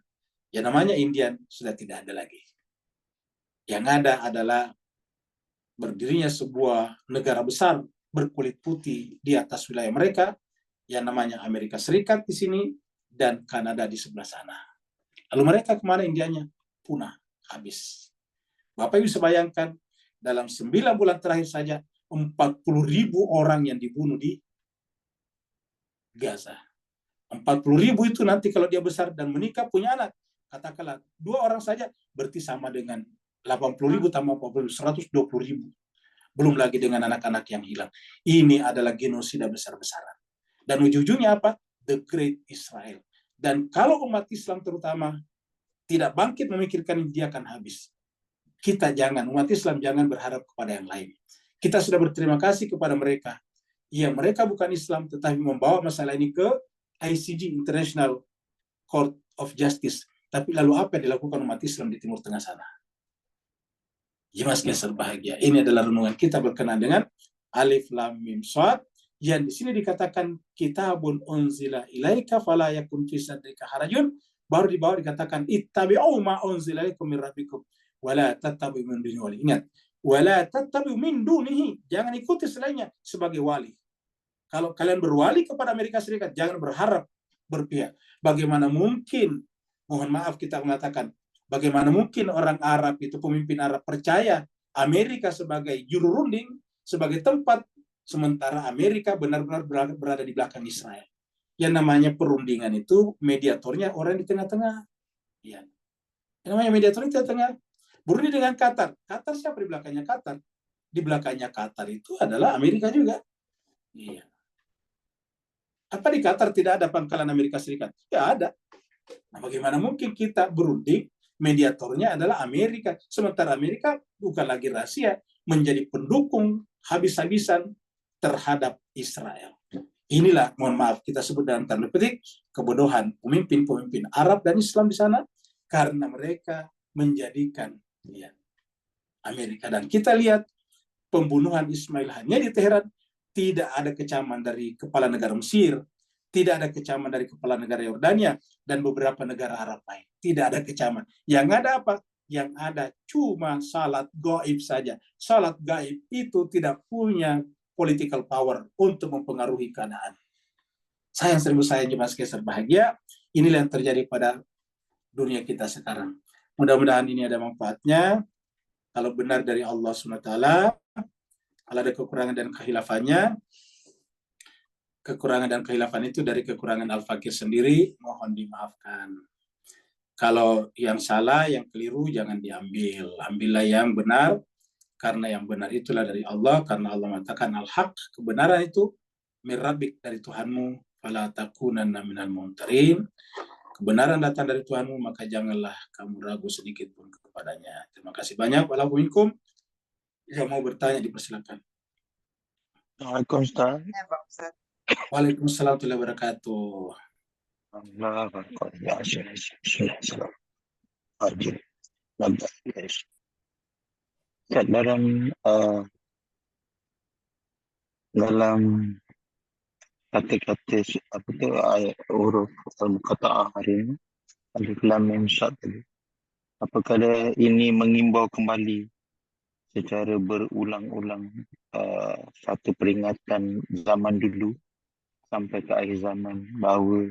yang namanya Indian sudah tidak ada lagi. Yang ada adalah berdirinya sebuah negara besar berkulit putih di atas wilayah mereka, yang namanya Amerika Serikat di sini dan Kanada di sebelah sana. Lalu mereka kemana Indianya? Punah, habis. Bapak Ibu bisa bayangkan, dalam 9 bulan terakhir saja 40.000 orang yang dibunuh di Gaza. 40.000 itu nanti kalau dia besar dan menikah punya anak, katakanlah 2 orang saja, berarti sama dengan 80.000 tambah 40.000, 120.000. Belum lagi dengan anak-anak yang hilang. Ini adalah genosida besar-besaran. Dan ujung-ujungnya apa? The Great Israel. Dan kalau umat Islam terutama tidak bangkit memikirkan, dia akan habis. Kita jangan, umat Islam jangan berharap kepada yang lain. Kita sudah berterima kasih kepada mereka. Ya, mereka bukan Islam, tetapi membawa masalah ini ke ICJ, International Court of Justice. Tapi lalu apa yang dilakukan umat Islam di Timur Tengah sana? Jemaah sekalian berbahagia. Ini adalah renungan kita berkenaan dengan alif lam mim shad, yang di sini dikatakan kitabun unzila ilaika fala yakun fi sadrika harajun, baru di bawah dikatakan ittabi'u ma unzila ilaikum min rabbikum wala tattabi'u min dunihi wali. Ingat, wala tattabi'u min dunihi, jangan ikuti selainnya sebagai wali. Kalau kalian berwali kepada Amerika Serikat, jangan berharap berpihak. Bagaimana mungkin, mohon maaf kita mengatakan, bagaimana mungkin orang Arab itu, pemimpin Arab percaya Amerika sebagai juru runding, sebagai tempat, sementara Amerika benar-benar berada di belakang Israel. Yang namanya perundingan itu, mediatornya orang di tengah-tengah. Ya. Yang namanya mediator di tengah-tengah. Berunding dengan Qatar. Qatar siapa di belakangnya Qatar? Di belakangnya Qatar itu adalah Amerika juga. Iya. Apa di Qatar tidak ada pangkalan Amerika Serikat? Ya ada. Nah, bagaimana mungkin kita berunding, mediatornya adalah Amerika, sementara Amerika bukan lagi rahasia, menjadi pendukung habis-habisan terhadap Israel. Inilah, mohon maaf, kita sebut dalam tanda petik, kebodohan pemimpin-pemimpin Arab dan Islam di sana, karena mereka menjadikan Amerika. Dan kita lihat pembunuhan Ismail Haniyeh di Teheran, tidak ada kecaman dari kepala negara Mesir, tidak ada kecaman dari kepala negara Yordania, dan beberapa negara Arab lain. Tidak ada kecaman. Yang ada apa? Yang ada cuma salat gaib saja. Salat gaib itu tidak punya political power untuk mempengaruhi keadaan. Sayang seribu sayang jemaah sekalian bahagia, inilah yang terjadi pada dunia kita sekarang. Mudah-mudahan ini ada manfaatnya. Kalau benar dari Allah SWT, kalau ada kekurangan dan kehilafannya, kekurangan dan khilafan itu dari kekurangan Al-Fakir sendiri, mohon dimaafkan. Kalau yang salah, yang keliru, jangan diambil. Ambillah yang benar, karena yang benar itulah dari Allah, karena Allah mengatakan al-haq, kebenaran itu min rabbik, dari Tuhanmu, fala takunanna minal mumtarin. Kebenaran datang dari Tuhanmu, maka janganlah kamu ragu sedikit pun kepadanya. Terima kasih banyak. Waalaikumsalam. Yang mau bertanya dipersilakan. Waalaikumsalam. Waalaikumsalam warahmatullahi wabarakatuh. Allah Akbar. Ya Syekh. Haji. Nampak, guys. Dalam kata-kata apa tu ayat huruf al-muqatta'ah hari ini, alif lam mim sad tadi. Apakah ini mengimbau kembali secara berulang-ulang satu peringatan zaman dulu sampai ke akhir zaman bahawa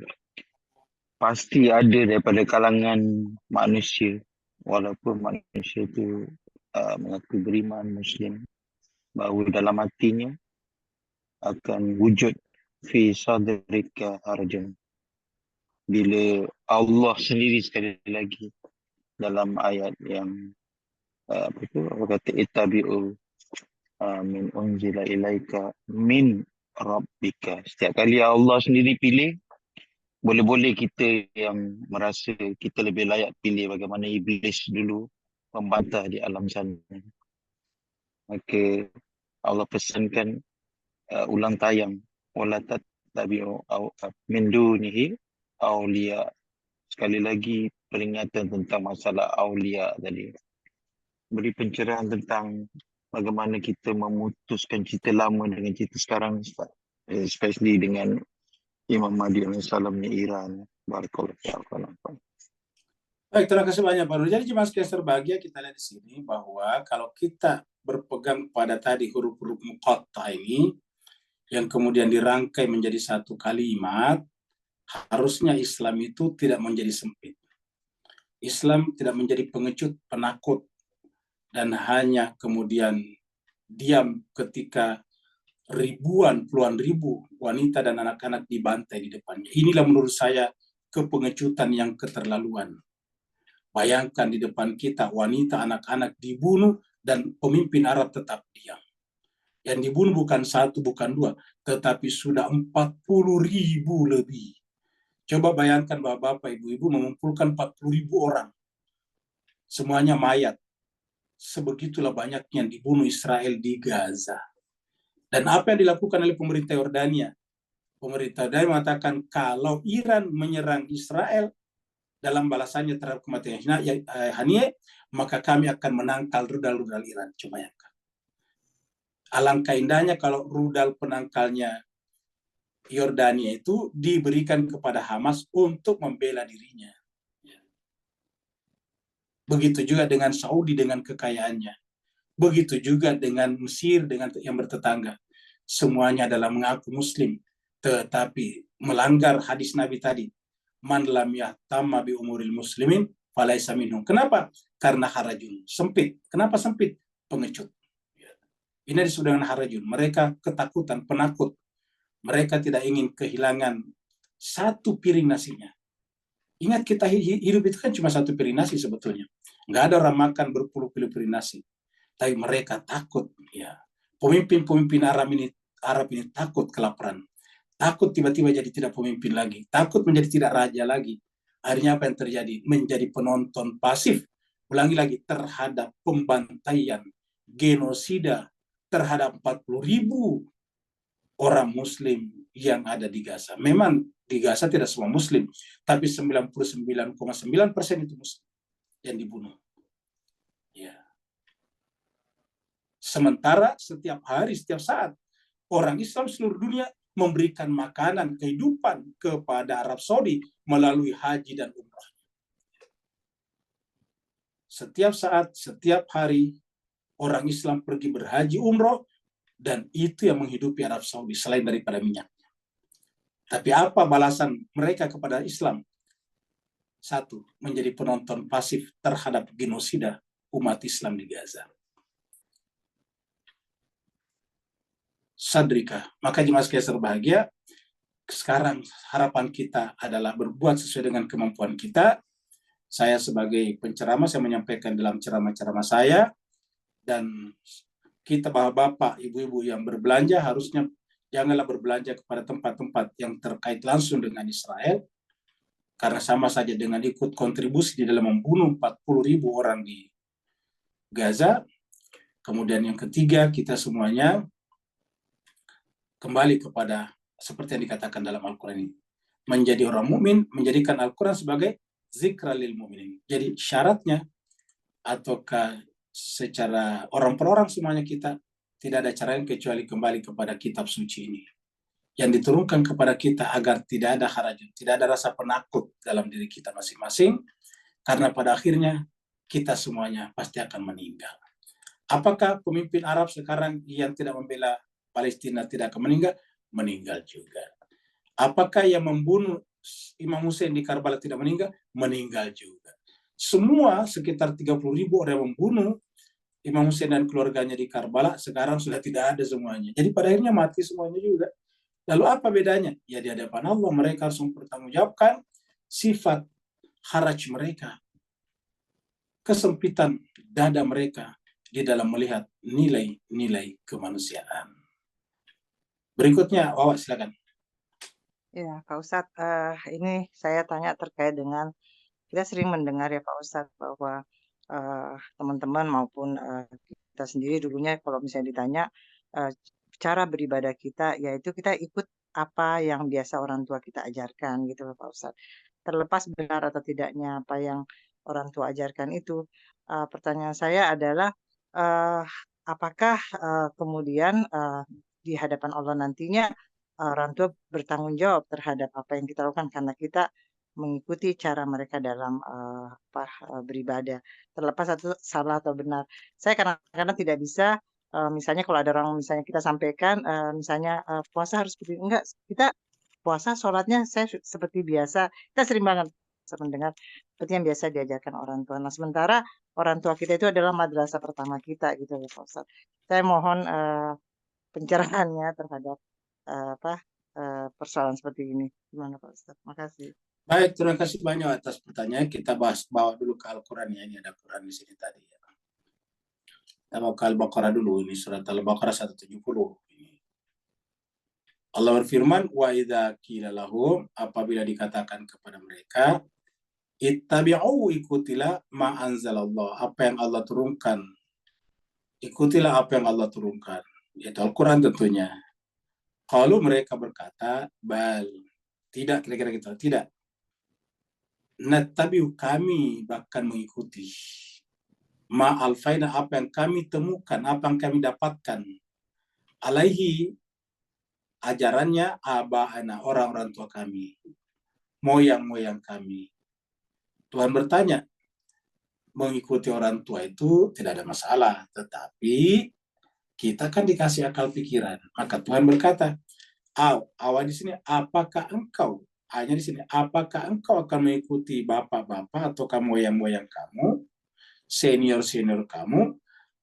pasti ada daripada kalangan manusia, walaupun manusia itu mengaku beriman Muslim, bahawa dalam hatinya akan wujud fi sadrika harjan. Bila Allah sendiri sekali lagi dalam ayat yang apa kata ittabi'u min unzila ilaika min rabbika. Setiap kali Allah sendiri pilih, boleh-boleh kita yang merasa kita lebih layak pilih, bagaimana iblis dulu membantah di alam sana. Maka Allah pesankan ulang tayang wala tattabi'u min dunihi awliya. Sekali lagi peringatan tentang masalah awliya tadi. Beri pencerahan tentang bagaimana kita memutuskan cerita lama dengan cerita sekarang, especially dengan Imam Mahdi AS di Iran. Barakallahu. Baik, terima kasih banyak Pak Nur. Jadi jemaah sekalian berbahagia, kita lihat di sini bahwa kalau kita berpegang pada tadi huruf-huruf muqatta'ah ini, yang kemudian dirangkai menjadi satu kalimat, harusnya Islam itu tidak menjadi sempit. Islam tidak menjadi pengecut, penakut, dan hanya kemudian diam ketika ribuan, puluhan ribu wanita dan anak-anak dibantai di depannya. Inilah menurut saya kepengecutan yang keterlaluan. Bayangkan di depan kita wanita, anak-anak dibunuh dan pemimpin Arab tetap diam. Yang dibunuh bukan satu, bukan dua, tetapi sudah 40.000 lebih. Coba bayangkan bapak-bapak, ibu-ibu mengumpulkan 40.000 orang. Semuanya mayat. Sebegitulah banyaknya yang dibunuh Israel di Gaza. Dan apa yang dilakukan oleh pemerintah Yordania? Pemerintah Yordania mengatakan kalau Iran menyerang Israel dalam balasannya terhadap kematian Haniyeh, maka kami akan menangkal rudal-rudal Iran. Coba bayangkan. Alangkah indahnya kalau rudal penangkalnya Yordania itu diberikan kepada Hamas untuk membela dirinya. Begitu juga dengan Saudi dengan kekayaannya. Begitu juga dengan Mesir dengan yang bertetangga. Semuanya adalah mengaku Muslim, tetapi melanggar hadis Nabi tadi. Man lam yahtamma bi umuril muslimin falaisa minhum. Kenapa? Karena harajun. Sempit. Kenapa sempit? Pengecut. Ini disebut dengan harajun. Mereka ketakutan, penakut. Mereka tidak ingin kehilangan satu piring nasinya. Ingat, kita hidup itu kan cuma satu piring nasi sebetulnya. Nggak ada orang makan berpuluh-puluh piring nasi. Tapi mereka takut. Ya. Pemimpin-pemimpin Arab ini takut kelaparan. Takut tiba-tiba jadi tidak pemimpin lagi. Takut menjadi tidak raja lagi. Akhirnya apa yang terjadi? Menjadi penonton pasif. Ulangi lagi, terhadap pembantaian, genosida terhadap 40.000 orang Muslim yang ada di Gaza. Memang di Gaza tidak semua Muslim, tapi 99,9% itu Muslim yang dibunuh. Ya. Sementara setiap hari, setiap saat, orang Islam seluruh dunia memberikan makanan kehidupan kepada Arab Saudi melalui haji dan umrah. Setiap saat, setiap hari, orang Islam pergi berhaji umrah Dan itu yang menghidupi Arab Saudi selain daripada minyaknya. Tapi apa balasan mereka kepada Islam? Satu, menjadi penonton pasif terhadap genosida umat Islam di Gaza. Sadrika, maka jemaah sekalian berbahagia, sekarang harapan kita adalah berbuat sesuai dengan kemampuan kita. Saya sebagai penceramah, saya menyampaikan dalam ceramah-ceramah saya, dan kita bapak-bapak, ibu-ibu yang berbelanja harusnya janganlah berbelanja kepada tempat-tempat yang terkait langsung dengan Israel, karena sama saja dengan ikut kontribusi di dalam membunuh 40.000 orang di Gaza. Kemudian yang ketiga, kita semuanya kembali kepada seperti yang dikatakan dalam Al-Quran ini, menjadi orang mukmin, menjadikan Al-Quran sebagai zikra lil mu'minin. Jadi syaratnya, ataukah secara orang per orang semuanya kita tidak ada cara lain kecuali kembali kepada kitab suci ini yang diturunkan kepada kita agar tidak ada harajun, tidak ada rasa penakut dalam diri kita masing-masing, karena pada akhirnya kita semuanya pasti akan meninggal. Apakah pemimpin Arab sekarang yang tidak membela Palestina tidak akan meninggal? Meninggal juga. Apakah yang membunuh Imam Hussein di Karbala tidak meninggal? Meninggal juga. Semua sekitar 30.000 orang yang membunuh Imam Hussein dan keluarganya di Karbala sekarang sudah tidak ada semuanya. Jadi pada akhirnya mati semuanya juga. Lalu apa bedanya? Ya di hadapan Allah mereka harus mempertanggungjawabkan sifat haraj mereka, kesempitan dada mereka di dalam melihat nilai-nilai kemanusiaan. Berikutnya, Wawa silakan. Ya, Pak Ustadz, ini saya tanya terkait dengan, kita sering mendengar ya Pak Ustadz bahwa teman-teman maupun kita sendiri dulunya kalau misalnya ditanya cara beribadah kita, yaitu kita ikut apa yang biasa orang tua kita ajarkan gitu loh Pak Ustadz. Terlepas benar atau tidaknya apa yang orang tua ajarkan itu, pertanyaan saya adalah apakah kemudian di hadapan Allah nantinya orang tua bertanggung jawab terhadap apa yang kita lakukan karena kita mengikuti cara mereka dalam beribadah, terlepas atau salah atau benar. Saya kadang-kadang tidak bisa, misalnya kalau ada orang misalnya kita sampaikan, misalnya puasa harus seperti enggak, kita puasa sholatnya saya seperti biasa, kita sering banget mendengar seperti yang biasa diajarkan orang tua. Nah sementara orang tua kita itu adalah madrasah pertama kita gitu ya Pak Ustadz. Saya mohon pencerahannya terhadap persoalan seperti ini. Gimana Pak Ustadz? Makasih. Baik, terima kasih banyak atas pertanyaan. Kita bawa dulu ke Al-Quran ya. Ini ada Quran di sini tadi ya. Kita bawa ke Al-Baqarah dulu. Ini surat Al-Baqarah 170. Allah berfirman, wa idza qila lahum, apabila dikatakan kepada mereka, ittabi'u, ikutilah ma anzalallah, apa yang Allah turunkan. Ikutilah apa yang Allah turunkan. Yaitu Al-Quran tentunya. Kalau mereka berkata, bal, tidak, kira-kira gitu, tidak. Nattabi'u, kami bahkan mengikuti. Ma alfaina, apa yang kami temukan, apa yang kami dapatkan. Alaihi, ajarannya aba'ana, orang-orang tua kami. Moyang-moyang kami. Tuhan bertanya, mengikuti orang tua itu tidak ada masalah. Tetapi kita kan dikasih akal pikiran. Maka Tuhan berkata, awal di sini, apakah engkau, hanya di sini, apakah engkau akan mengikuti bapak-bapak atau moyang-moyang kamu, senior-senior kamu,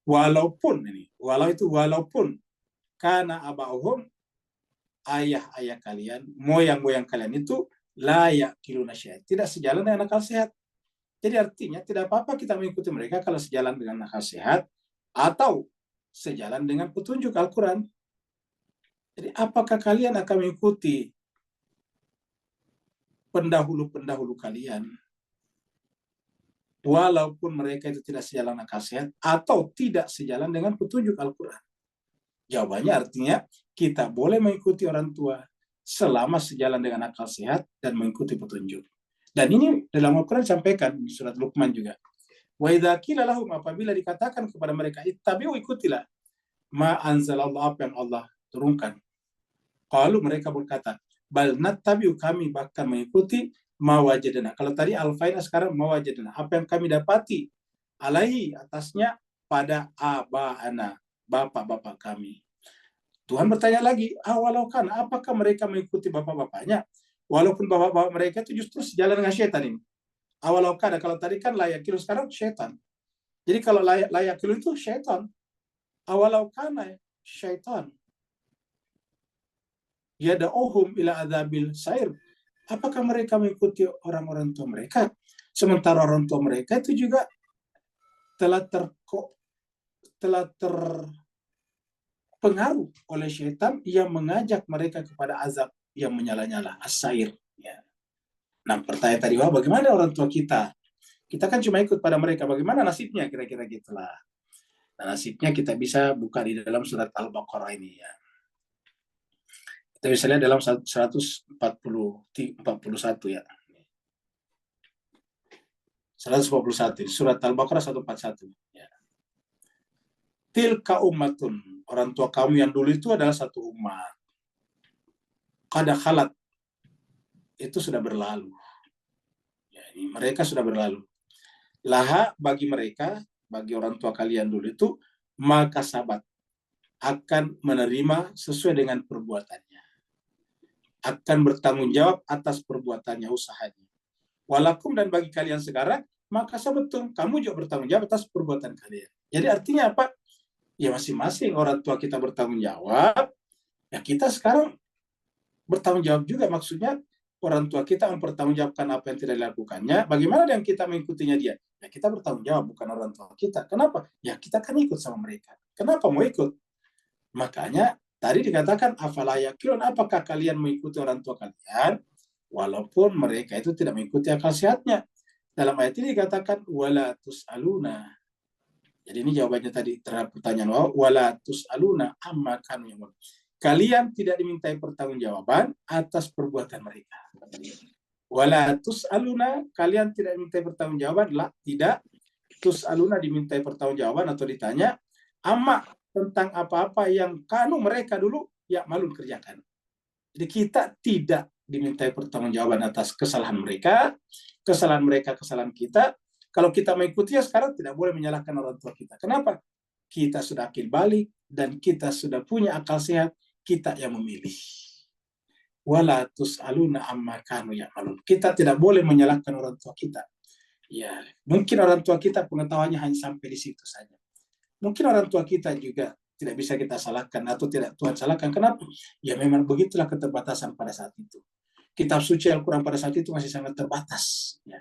walaupun ini, walaupun karena abahum, ayah-ayah kalian, moyang-moyang kalian itu layak kiluna syai'an, tidak sejalan dengan akal sehat. Jadi artinya tidak apa-apa kita mengikuti mereka kalau sejalan dengan akal sehat atau sejalan dengan petunjuk Al-Quran. Jadi apakah kalian akan mengikuti pendahulu-pendahulu kalian walaupun mereka itu tidak sejalan akal sehat atau tidak sejalan dengan petunjuk Al-Quran? Jawabannya artinya kita boleh mengikuti orang tua selama sejalan dengan akal sehat dan mengikuti petunjuk. Dan ini dalam Al-Quran disampaikan di surat Luqman juga. Wa idza qila lahum, apabila dikatakan kepada mereka, ittabi'u, ikutilah ma anzalallah, apa yang Allah turunkan. Qalu, mereka berkata, bal nattabi'u, kami bahkan mengikuti ma wajadna. Kalau tadi alfaina, sekarang ma wajadna, apa yang kami dapati alaihi, atasnya, pada aba'ana, bapak-bapak kami. Tuhan bertanya lagi, awalau kan, apakah mereka mengikuti bapak-bapaknya? Walaupun bapak-bapak mereka itu justru sejalan dengan syaitan ini. Awalau kan, kalau tadi kan layak kilu, sekarang syaitan. Jadi kalau layak kilu itu syaitan. Awalau kana syaitan. Yada'uhum ila adzabil sair. Apakah mereka mengikuti orang-orang tua mereka? Sementara orang tua mereka itu juga telah terpengaruh oleh syaitan yang mengajak mereka kepada azab yang menyala-nyala, as-sair. Ya. Nah, pertanyaan tadi, bagaimana orang tua kita? Kita kan cuma ikut pada mereka, bagaimana nasibnya? Kira-kira gitulah. Nah, nasibnya kita bisa buka di dalam surat Al-Baqarah ini ya. Kita bisa lihat dalam 141 ya. 141, surat Al-Baqarah 141 ya. Tilka ummatun, orang tua kamu yang dulu itu adalah satu umat. Qad khalat, itu sudah berlalu. Ya, ini mereka sudah berlalu. Laha bagi mereka, bagi orang tua kalian dulu itu, maka sabat akan menerima sesuai dengan perbuatannya. Akan bertanggung jawab atas perbuatannya, usahanya. Walakum, dan bagi kalian sekarang, maka sabatum, kamu juga bertanggung jawab atas perbuatan kalian. Jadi artinya apa? Ya masing-masing orang tua kita bertanggung jawab, ya kita sekarang bertanggung jawab juga. Maksudnya orang tua kita mempertanggungjawabkan apa yang tidak dilakukannya, bagaimana yang kita mengikutinya dia? Ya kita bertanggung jawab, bukan orang tua kita. Kenapa? Ya kita kan ikut sama mereka. Kenapa mau ikut? Makanya tadi dikatakan afala yaqilun, apakah kalian mengikuti orang tua kalian walaupun mereka itu tidak mengikuti akal sehatnya? Dalam ayat ini dikatakan wala tus'aluna. Jadi ini jawabannya tadi terhadap pertanyaan wala tus'aluna amma kanu ya'malun. Kalian tidak dimintai pertanggungjawaban atas perbuatan mereka. Wala tus'aluna, kalian tidak dimintai pertanggungjawaban, tidak. Tus'aluna, dimintai pertanggungjawaban atau ditanya amma, tentang apa-apa yang kanu mereka dulu ya malun kerjakan. Jadi kita tidak dimintai pertanggungjawaban atas kesalahan mereka, kesalahan kita. Kalau kita mengikuti ya sekarang tidak boleh menyalahkan orang tua kita. Kenapa? Kita sudah akil balik dan kita sudah punya akal sehat, kita yang memilih. Wala tus'aluna amma kanu ya'malun. Kita tidak boleh menyalahkan orang tua kita. Ya, mungkin orang tua kita pengetahuannya hanya sampai di situ saja. Mungkin orang tua kita juga tidak bisa kita salahkan atau tidak Tuhan salahkan. Kenapa? Ya memang begitulah keterbatasan pada saat itu. Kitab suci Al-Quran pada saat itu masih sangat terbatas. Ya.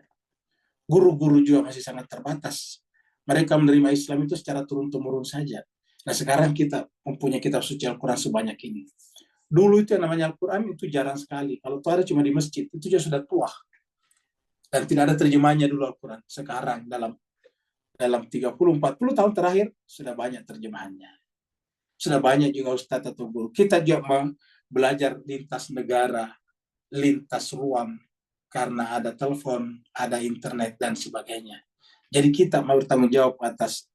Guru-guru juga masih sangat terbatas. Mereka menerima Islam itu secara turun-temurun saja. Nah sekarang kita mempunyai kitab suci Al-Quran sebanyak ini. Dulu itu yang namanya Al-Quran itu jarang sekali. Kalau itu ada cuma di masjid, itu juga sudah tua. Dan tidak ada terjemahnya dulu Al-Quran. Sekarang dalam 30-40 tahun terakhir sudah banyak terjemahannya. Sudah banyak juga ustadz atau guru. Kita juga belajar lintas negara, lintas ruang, karena ada telepon, ada internet, dan sebagainya. Jadi kita mau bertanggung jawab atas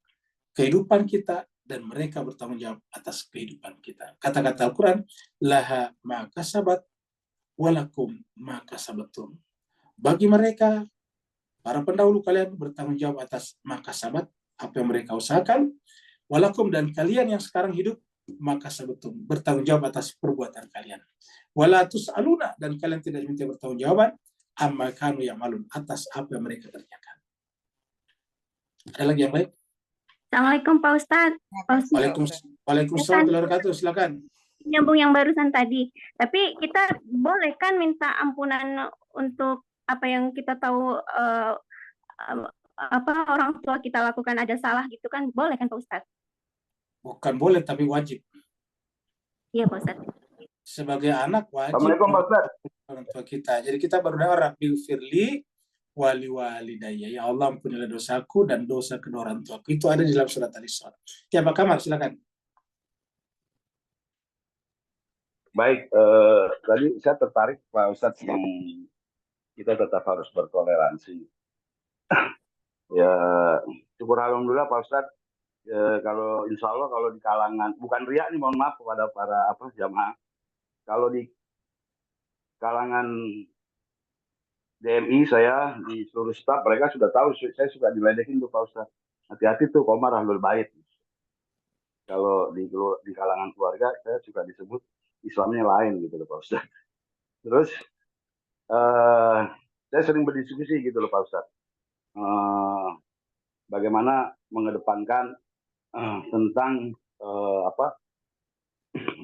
kehidupan kita, dan mereka bertanggung jawab atas kehidupan kita. Kata-kata Al-Quran, laha ma kasabat, walakum ma kasabatum. Bagi mereka, para pendahulu kalian bertanggung jawab atas ma kasabat, apa yang mereka usahakan, walakum, dan kalian yang sekarang hidup, maka sabatum, bertanggung jawab atas perbuatan kalian. Wala tus'aluna, dan kalian tidak diminta bertanggung jawaban amma kanu ya'malun, atas apa yang mereka kerjakan. Ada lagi yang baik? Assalamualaikum Pak Ustadz. Waalaikumsalam warahmatullahi wabarakatuh. Silakan. Nyambung yang barusan tadi. Tapi kita boleh kan minta ampunan untuk apa yang kita tahu apa orang tua kita lakukan ada salah gitu kan? Boleh kan Pak Ustadz? Bukan boleh tapi wajib. Iya Pak Ustadz. Sebagai anak wajib. Assalamualaikum Pak Ustadz. Orang tua kita. Jadi kita berdoa Rabbil firli wali walidayya. Ya Allah, ampunilah dosaku dan dosa kedua orang tuaku. Itu ada di dalam surat Al-Isra. Ya Pak Kamar, silakan. Baik, tadi saya tertarik Pak Ustadz yang kita tetap harus bertoleransi. Ya, syukur alhamdulillah Pak Ustadz. Kalau insya Allah kalau di kalangan, bukan riak nih, mohon maaf kepada para jamaah. Kalau di kalangan DMI saya di seluruh staf, mereka sudah tahu saya suka diledekin tuh Pak Ustadz. Hati-hati tuh Komar Ahlul Bait. Kalau di kalangan keluarga saya suka disebut Islamnya lain gitu loh Pak Ustadz. Terus saya sering berdiskusi gitu loh Pak Ustadz. Bagaimana mengedepankan tentang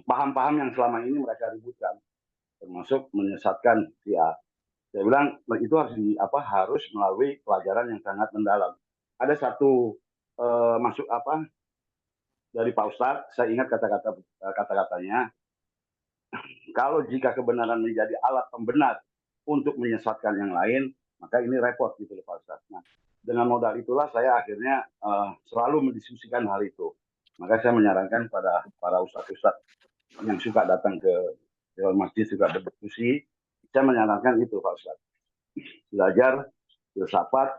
paham-paham yang selama ini mereka ributkan, termasuk menyesatkan si A. Saya bilang itu harus melalui pelajaran yang sangat mendalam. Ada satu masuk dari Pak Ustadz, saya ingat kata-katanya, kalau jika kebenaran menjadi alat pembenar untuk menyesatkan yang lain, maka ini repot gitu loh Pak Ustadz. Nah, dengan modal itulah saya akhirnya selalu mendiskusikan hal itu. Maka saya menyarankan pada para ustadz-ustadz yang suka datang ke dewan masjid, suka berdiskusi, saya menyarankan itu Pak Ustadz. Belajar filsafat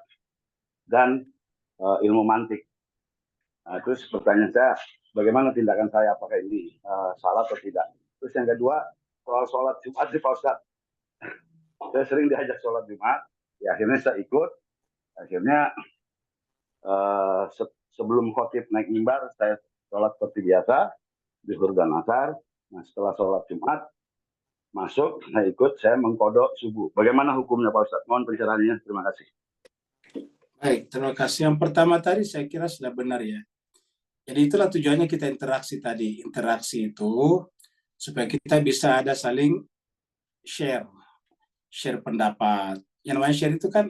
dan ilmu mantik. Nah, terus pertanyaan saya, bagaimana tindakan saya, apakah ini salah atau tidak? Terus yang kedua, soal sholat Jumat sih Pak Ustadz. Saya sering diajak sholat Jumat, ya akhirnya saya ikut. Akhirnya sebelum khotib naik mimbar, saya sholat seperti biasa, zuhur dan asar. Nah, setelah sholat Jumat, masuk, saya ikut, saya mengkodok subuh. Bagaimana hukumnya Pak Ustadz? Mohon pencerahannya, terima kasih. Baik, terima kasih. Yang pertama tadi saya kira sudah benar ya. Jadi itulah tujuannya kita interaksi tadi. Interaksi itu supaya kita bisa ada saling share pendapat. Yang namanya share itu kan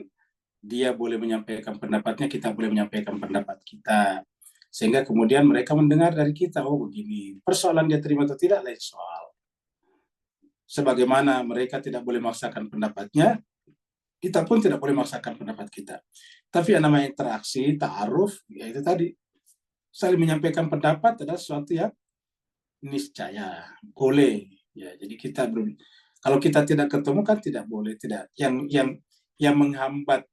dia boleh menyampaikan pendapatnya, kita boleh menyampaikan pendapat kita. Sehingga kemudian mereka mendengar dari kita, oh begini. Persoalan dia terima atau tidak lain soal. Sebagaimana mereka tidak boleh memaksakan pendapatnya, kita pun tidak boleh memaksakan pendapat kita. Tapi yang namanya interaksi, ta'aruf, ya itu tadi. Saling menyampaikan pendapat adalah sesuatu yang niscaya, boleh. Ya, jadi kalau kita tidak ketemu kan tidak boleh, tidak. Yang menghambat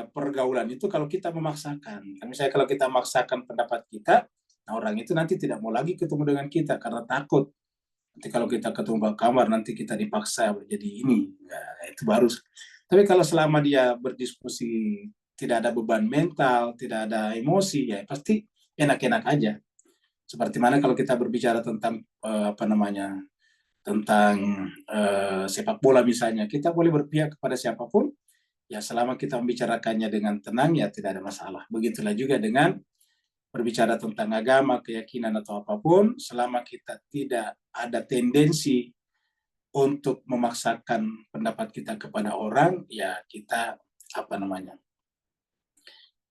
pergaulan itu kalau kita memaksakan. Misalnya kalau kita memaksakan pendapat kita, nah orang itu nanti tidak mau lagi ketemu dengan kita karena takut. Nanti kalau kita ketemu Pak Kamar, nanti kita dipaksa menjadi ini. Nah, itu baru. Tapi kalau selama dia berdiskusi, tidak ada beban mental, tidak ada emosi, ya pasti enak-enak aja. Seperti mana kalau kita berbicara tentang tentang sepak bola misalnya, kita boleh berpihak kepada siapapun, ya selama kita membicarakannya dengan tenang, ya tidak ada masalah. Begitulah juga dengan berbicara tentang agama, keyakinan atau apapun, selama kita tidak ada tendensi untuk memaksakan pendapat kita kepada orang, ya kita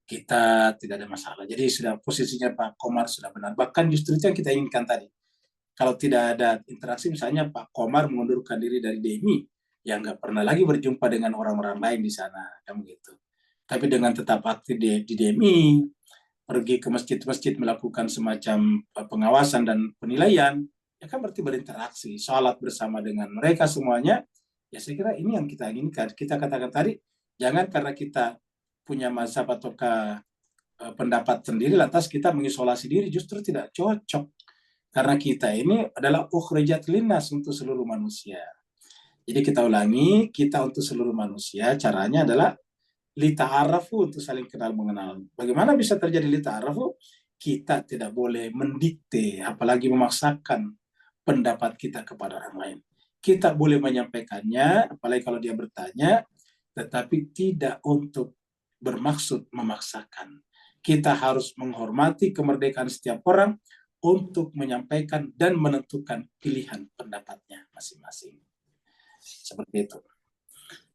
kita tidak ada masalah. Jadi sudah posisinya Pak Komar sudah benar. Bahkan justru itu yang kita inginkan tadi. Kalau tidak ada interaksi, misalnya Pak Komar mengundurkan diri dari DMI, yang nggak pernah lagi berjumpa dengan orang-orang lain di sana, kan begitu. Tapi dengan tetap aktif di DMI, pergi ke masjid-masjid melakukan semacam pengawasan dan penilaian, ya kan berarti berinteraksi, sholat bersama dengan mereka semuanya. Ya saya kira ini yang kita inginkan. Kita katakan tadi, jangan karena kita punya mazhab ataukah pendapat sendiri lantas kita mengisolasi diri, justru tidak cocok. Karena kita ini adalah ukhrijat linnas, untuk seluruh manusia. Jadi kita ulangi, kita untuk seluruh manusia, caranya adalah lita'arafu, untuk saling kenal mengenal. Bagaimana bisa terjadi lita'arafu? Kita tidak boleh mendikte, apalagi memaksakan pendapat kita kepada orang lain. Kita boleh menyampaikannya, apalagi kalau dia bertanya, tetapi tidak untuk bermaksud memaksakan. Kita harus menghormati kemerdekaan setiap orang untuk menyampaikan dan menentukan pilihan pendapatnya masing-masing. Seperti itu.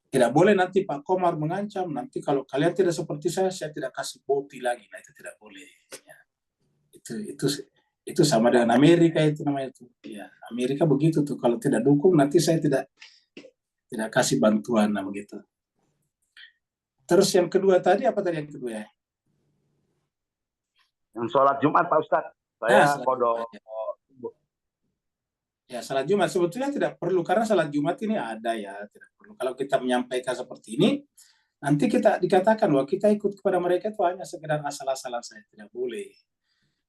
Tidak boleh nanti Pak Komar mengancam, nanti kalau kalian tidak seperti saya tidak kasih boti lagi. Nah itu tidak boleh. Ya. Itu sama dengan Amerika, itu namanya itu. Ya, Amerika begitu tuh, kalau tidak dukung nanti saya tidak kasih bantuan, nah begitu. Terus yang kedua tadi, apa tadi yang kedua ya? Yang sholat Jumat Pak Ustadz, saya kodok. Ya, salat Jumat sebetulnya tidak perlu, karena salat Jumat ini ada ya, tidak perlu. Kalau kita menyampaikan seperti ini, nanti kita dikatakan bahwa kita ikut kepada mereka itu hanya sekedar asal-asalan, saya tidak boleh.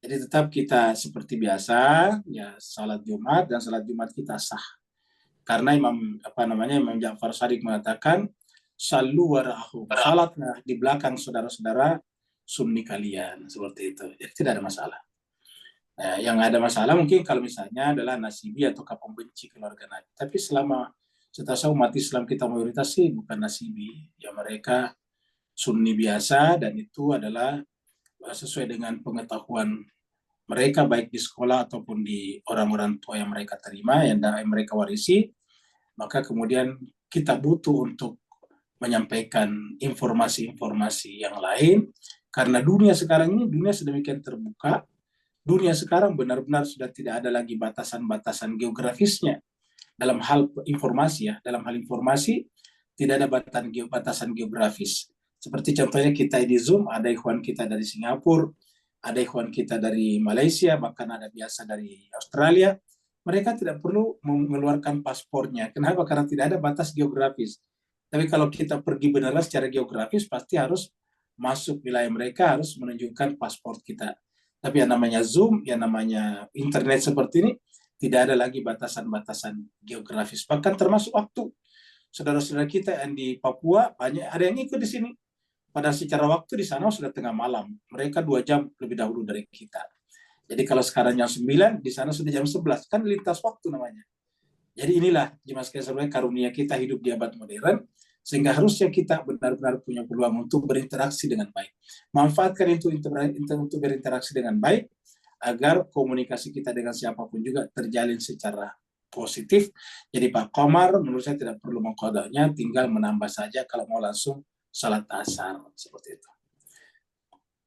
Jadi tetap kita seperti biasa, ya salat Jumat, dan salat Jumat kita sah. Karena Imam Ja'far Shadiq mengatakan, sallu wara'ahu, salatlah di belakang saudara-saudara sunni kalian, seperti itu. Jadi tidak ada masalah. Yang ada masalah mungkin kalau misalnya adalah nasibi atau pembenci keluarga Nabi. Tapi setahu saya umat Islam kita mayoritas sih bukan nasibi. Ya mereka Sunni biasa, dan itu adalah sesuai dengan pengetahuan mereka baik di sekolah ataupun di orang-orang tua yang mereka terima, yang mereka warisi. Maka kemudian kita butuh untuk menyampaikan informasi-informasi yang lain, karena dunia sekarang ini dunia sedemikian terbuka. Dunia sekarang benar-benar sudah tidak ada lagi batasan-batasan geografisnya dalam hal informasi ya. Dalam hal informasi tidak ada batasan geografis. Seperti contohnya kita di Zoom, ada ikhwan kita dari Singapura, ada ikhwan kita dari Malaysia, bahkan ada biasa dari Australia. Mereka tidak perlu mengeluarkan paspornya. Kenapa? Karena tidak ada batas geografis. Tapi kalau kita pergi benar secara geografis, pasti harus masuk wilayah mereka, harus menunjukkan paspor kita. Tapi yang namanya Zoom, yang namanya internet seperti ini, tidak ada lagi batasan-batasan geografis. Bahkan termasuk waktu. Saudara-saudara kita yang di Papua, banyak ada yang ikut di sini. Padahal secara waktu di sana sudah tengah malam. Mereka 2 jam lebih dahulu dari kita. Jadi kalau sekarang jam 9, di sana sudah jam 11. Kan lintas waktu namanya. Jadi inilah jemaah sekalian karunia kita hidup di abad modern, sehingga harusnya kita benar-benar punya peluang untuk berinteraksi dengan baik. Manfaatkan itu untuk berinteraksi dengan baik, agar komunikasi kita dengan siapapun juga terjalin secara positif. Jadi Pak Komar, menurut saya tidak perlu mengkodoknya, tinggal menambah saja kalau mau langsung salat asar, seperti itu.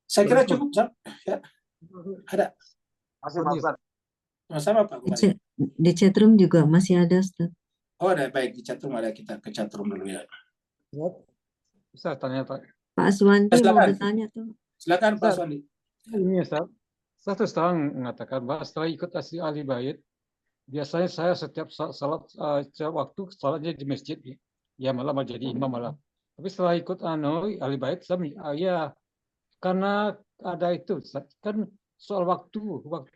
Saya kira cukup, ya. Ada? Sama-sama Pak Komar. Di chatroom juga masih ada, Ustaz. Oh, ada, baik, di chatroom ada, kita ke chatroom dulu ya. Bisa tanya Pak. Pak Aswanti mau bertanya tuh. Silakan Pak Aswanti. Ini Ustaz. Saya terus terang mengatakan bahwa setelah ikut ahli bait, biasanya saya setiap salat waktu salatnya di masjid, ya malah mau jadi imam malah. Tapi setelah ikut ahli bait, ya karena ada itu kan soal waktu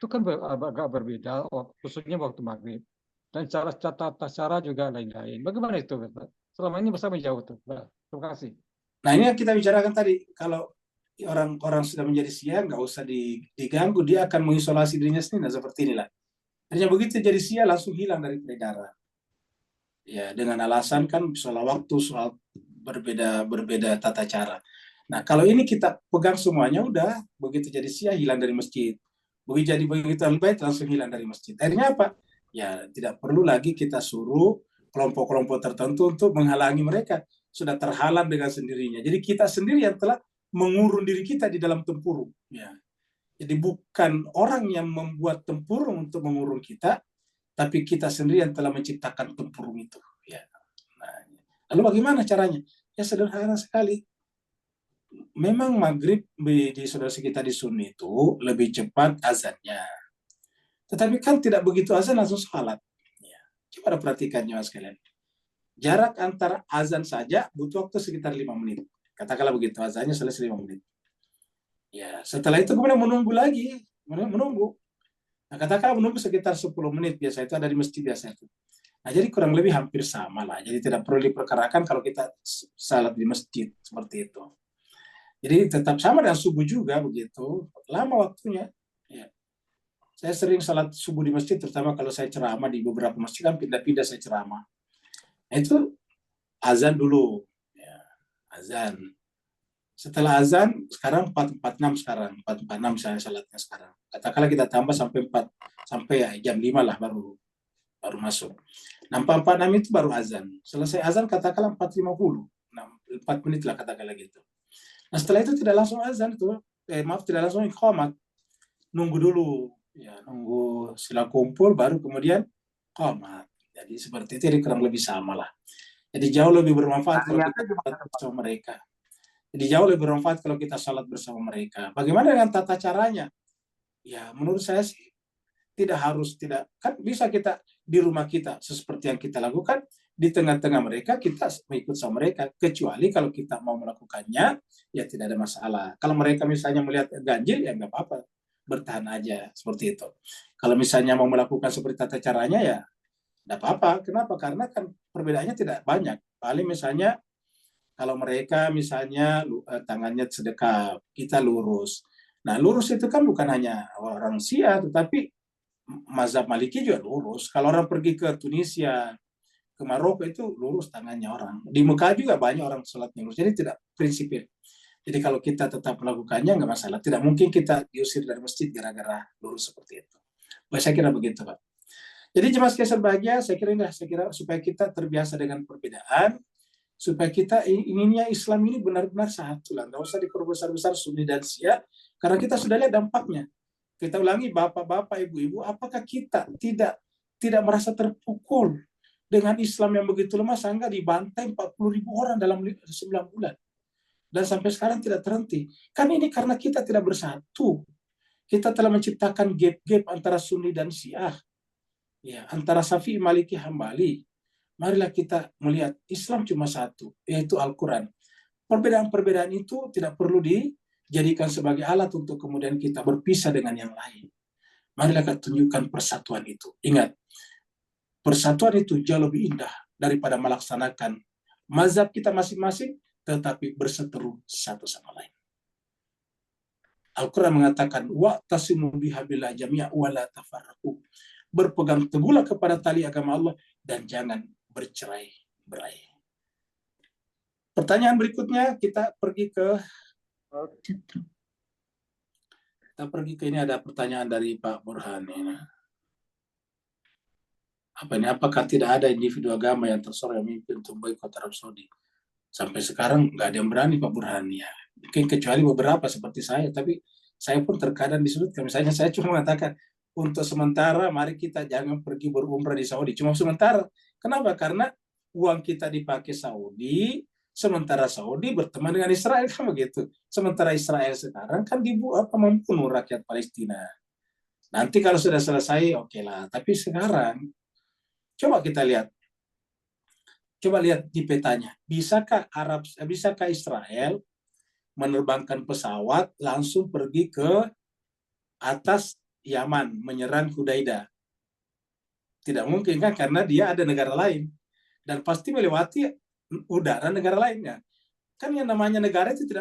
kan agak berbeda, khususnya waktu maghrib, dan tata cara juga lain-lain. Bagaimana itu Ustaz? Selama ini bersama jauh tuh. Terima kasih. Nah ini yang kita bicarakan tadi, kalau orang sudah menjadi Syiah, nggak usah diganggu, dia akan mengisolasi dirinya sendiri. Nah, seperti inilah. Hanya begitu jadi Syiah langsung hilang dari peredaran. Ya, dengan alasan kan soal waktu, soal berbeda tata cara. Nah, kalau ini kita pegang semuanya, udah begitu jadi Syiah hilang dari masjid. Begitu Ahlul Bait langsung hilang dari masjid. Akhirnya apa? Ya, tidak perlu lagi kita suruh kelompok-kelompok tertentu untuk menghalangi mereka. Sudah terhalang dengan sendirinya. Jadi kita sendiri yang telah mengurung diri kita di dalam tempurung. Ya. Jadi bukan orang yang membuat tempurung untuk mengurung kita, tapi kita sendiri yang telah menciptakan tempurung itu. Ya. Nah, lalu bagaimana caranya? Ya sederhana sekali. Memang maghrib di saudara kita di Sunni itu lebih cepat azannya. Tetapi kan tidak begitu azan langsung salat. Ya. Coba perhatikannya mas sekalian. Jarak antara azan saja butuh waktu sekitar 5 menit. Katakanlah begitu, azannya selesai 5 menit. Ya, setelah itu kemudian menunggu lagi, menunggu. Nah, katakanlah menunggu sekitar 10 menit, biasa itu ada di masjid biasa itu. Nah, jadi kurang lebih hampir sama lah. Jadi tidak perlu diperkarakan kalau kita salat di masjid seperti itu. Jadi tetap sama dengan subuh juga begitu, lama waktunya. Ya. Saya sering salat subuh di masjid, terutama kalau saya ceramah di beberapa masjid kan pindah-pindah saya ceramah. Nah, itu azan dulu. Azan. Setelah azan, sekarang 4.46 sekarang. 4.46 saya salatnya sekarang. Katakanlah kita tambah sampai ya, jam 5 lah baru masuk. Nah, 4.46 itu baru azan. Selesai azan katakanlah 4.50. Nah, 4 menit lah katakanlah gitu. Nah, setelah itu tidak langsung azan itu. Tidak langsung iqamat. Nunggu dulu. Ya, nunggu sila kumpul baru kemudian iqamat. Jadi seperti itu, jadi kurang lebih sama lah. Jadi jauh lebih bermanfaat kalau kita salat bersama mereka. Jadi jauh lebih bermanfaat kalau kita salat bersama mereka. Bagaimana dengan tata caranya? Ya menurut saya sih kan bisa kita di rumah kita seperti yang kita lakukan, di tengah-tengah mereka kita mengikut sama mereka. Kecuali kalau kita mau melakukannya, ya tidak ada masalah. Kalau mereka misalnya melihat ganjil, ya nggak apa-apa. Bertahan aja seperti itu. Kalau misalnya mau melakukan seperti tata caranya, ya tidak apa-apa. Kenapa? Karena kan perbedaannya tidak banyak. Paling misalnya kalau mereka misalnya tangannya sedekap, kita lurus. Nah, lurus itu kan bukan hanya orang Syiah, tetapi mazhab Maliki juga lurus. Kalau orang pergi ke Tunisia, ke Maroko itu lurus tangannya orang. Di Mekah juga banyak orang sholatnya lurus. Jadi tidak prinsipil. Jadi kalau kita tetap melakukannya nggak masalah. Tidak mungkin kita diusir dari masjid gara-gara lurus seperti itu. Saya kira begitu, Pak. Jadi jemaah sekalian berbahagia, saya kira supaya kita terbiasa dengan perbedaan, supaya kita inginnya Islam ini benar-benar satu lah. Nggak usah diperbesar-besar Sunni dan Syiah, karena kita sudah lihat dampaknya. Kita ulangi, bapak-bapak, ibu-ibu, apakah kita tidak merasa terpukul dengan Islam yang begitu lemah sehingga dibantai 40.000 orang dalam 9 bulan. Dan sampai sekarang tidak terhenti. Kan ini karena kita tidak bersatu. Kita telah menciptakan gap-gap antara Sunni dan Syiah. Ya, antara Syafi'i, Maliki, Hambali. Marilah kita melihat Islam cuma satu, yaitu Al-Quran. Perbedaan-perbedaan itu tidak perlu dijadikan sebagai alat untuk kemudian kita berpisah dengan yang lain. Marilah kita tunjukkan persatuan itu. Ingat, persatuan itu jauh lebih indah daripada melaksanakan mazhab kita masing-masing, tetapi berseteru satu sama lain. Al-Quran mengatakan, wa'tasimu bihablillah jami'a wa la tafarraqu. Berpegang teguhlah kepada tali agama Allah dan jangan bercerai-berai. Pertanyaan berikutnya kita pergi ke ini, ada pertanyaan dari Pak Burhan ini. Apakah tidak ada individu agama yang tersorot yang memimpin untuk boikot Arab Saudi? Sampai sekarang nggak ada yang berani, Pak Burhan, ya. Mungkin kecuali beberapa seperti saya, tapi saya pun terkadang disudutkan. Misalnya saya cuma mengatakan, untuk sementara mari kita jangan pergi berumrah di Saudi. Cuma sementara. Kenapa? Karena uang kita dipakai Saudi, sementara Saudi berteman dengan Israel, kan begitu. Sementara Israel sekarang kan membunuh rakyat Palestina. Nanti kalau sudah selesai, oke lah. Tapi sekarang, coba kita lihat. Coba lihat di petanya. Bisakah Israel menerbangkan pesawat langsung pergi ke atas Yaman, menyerang Hudaidah? Tidak mungkin kan, karena dia ada negara lain. Dan pasti melewati udara negara lainnya. Kan yang namanya negara itu tidak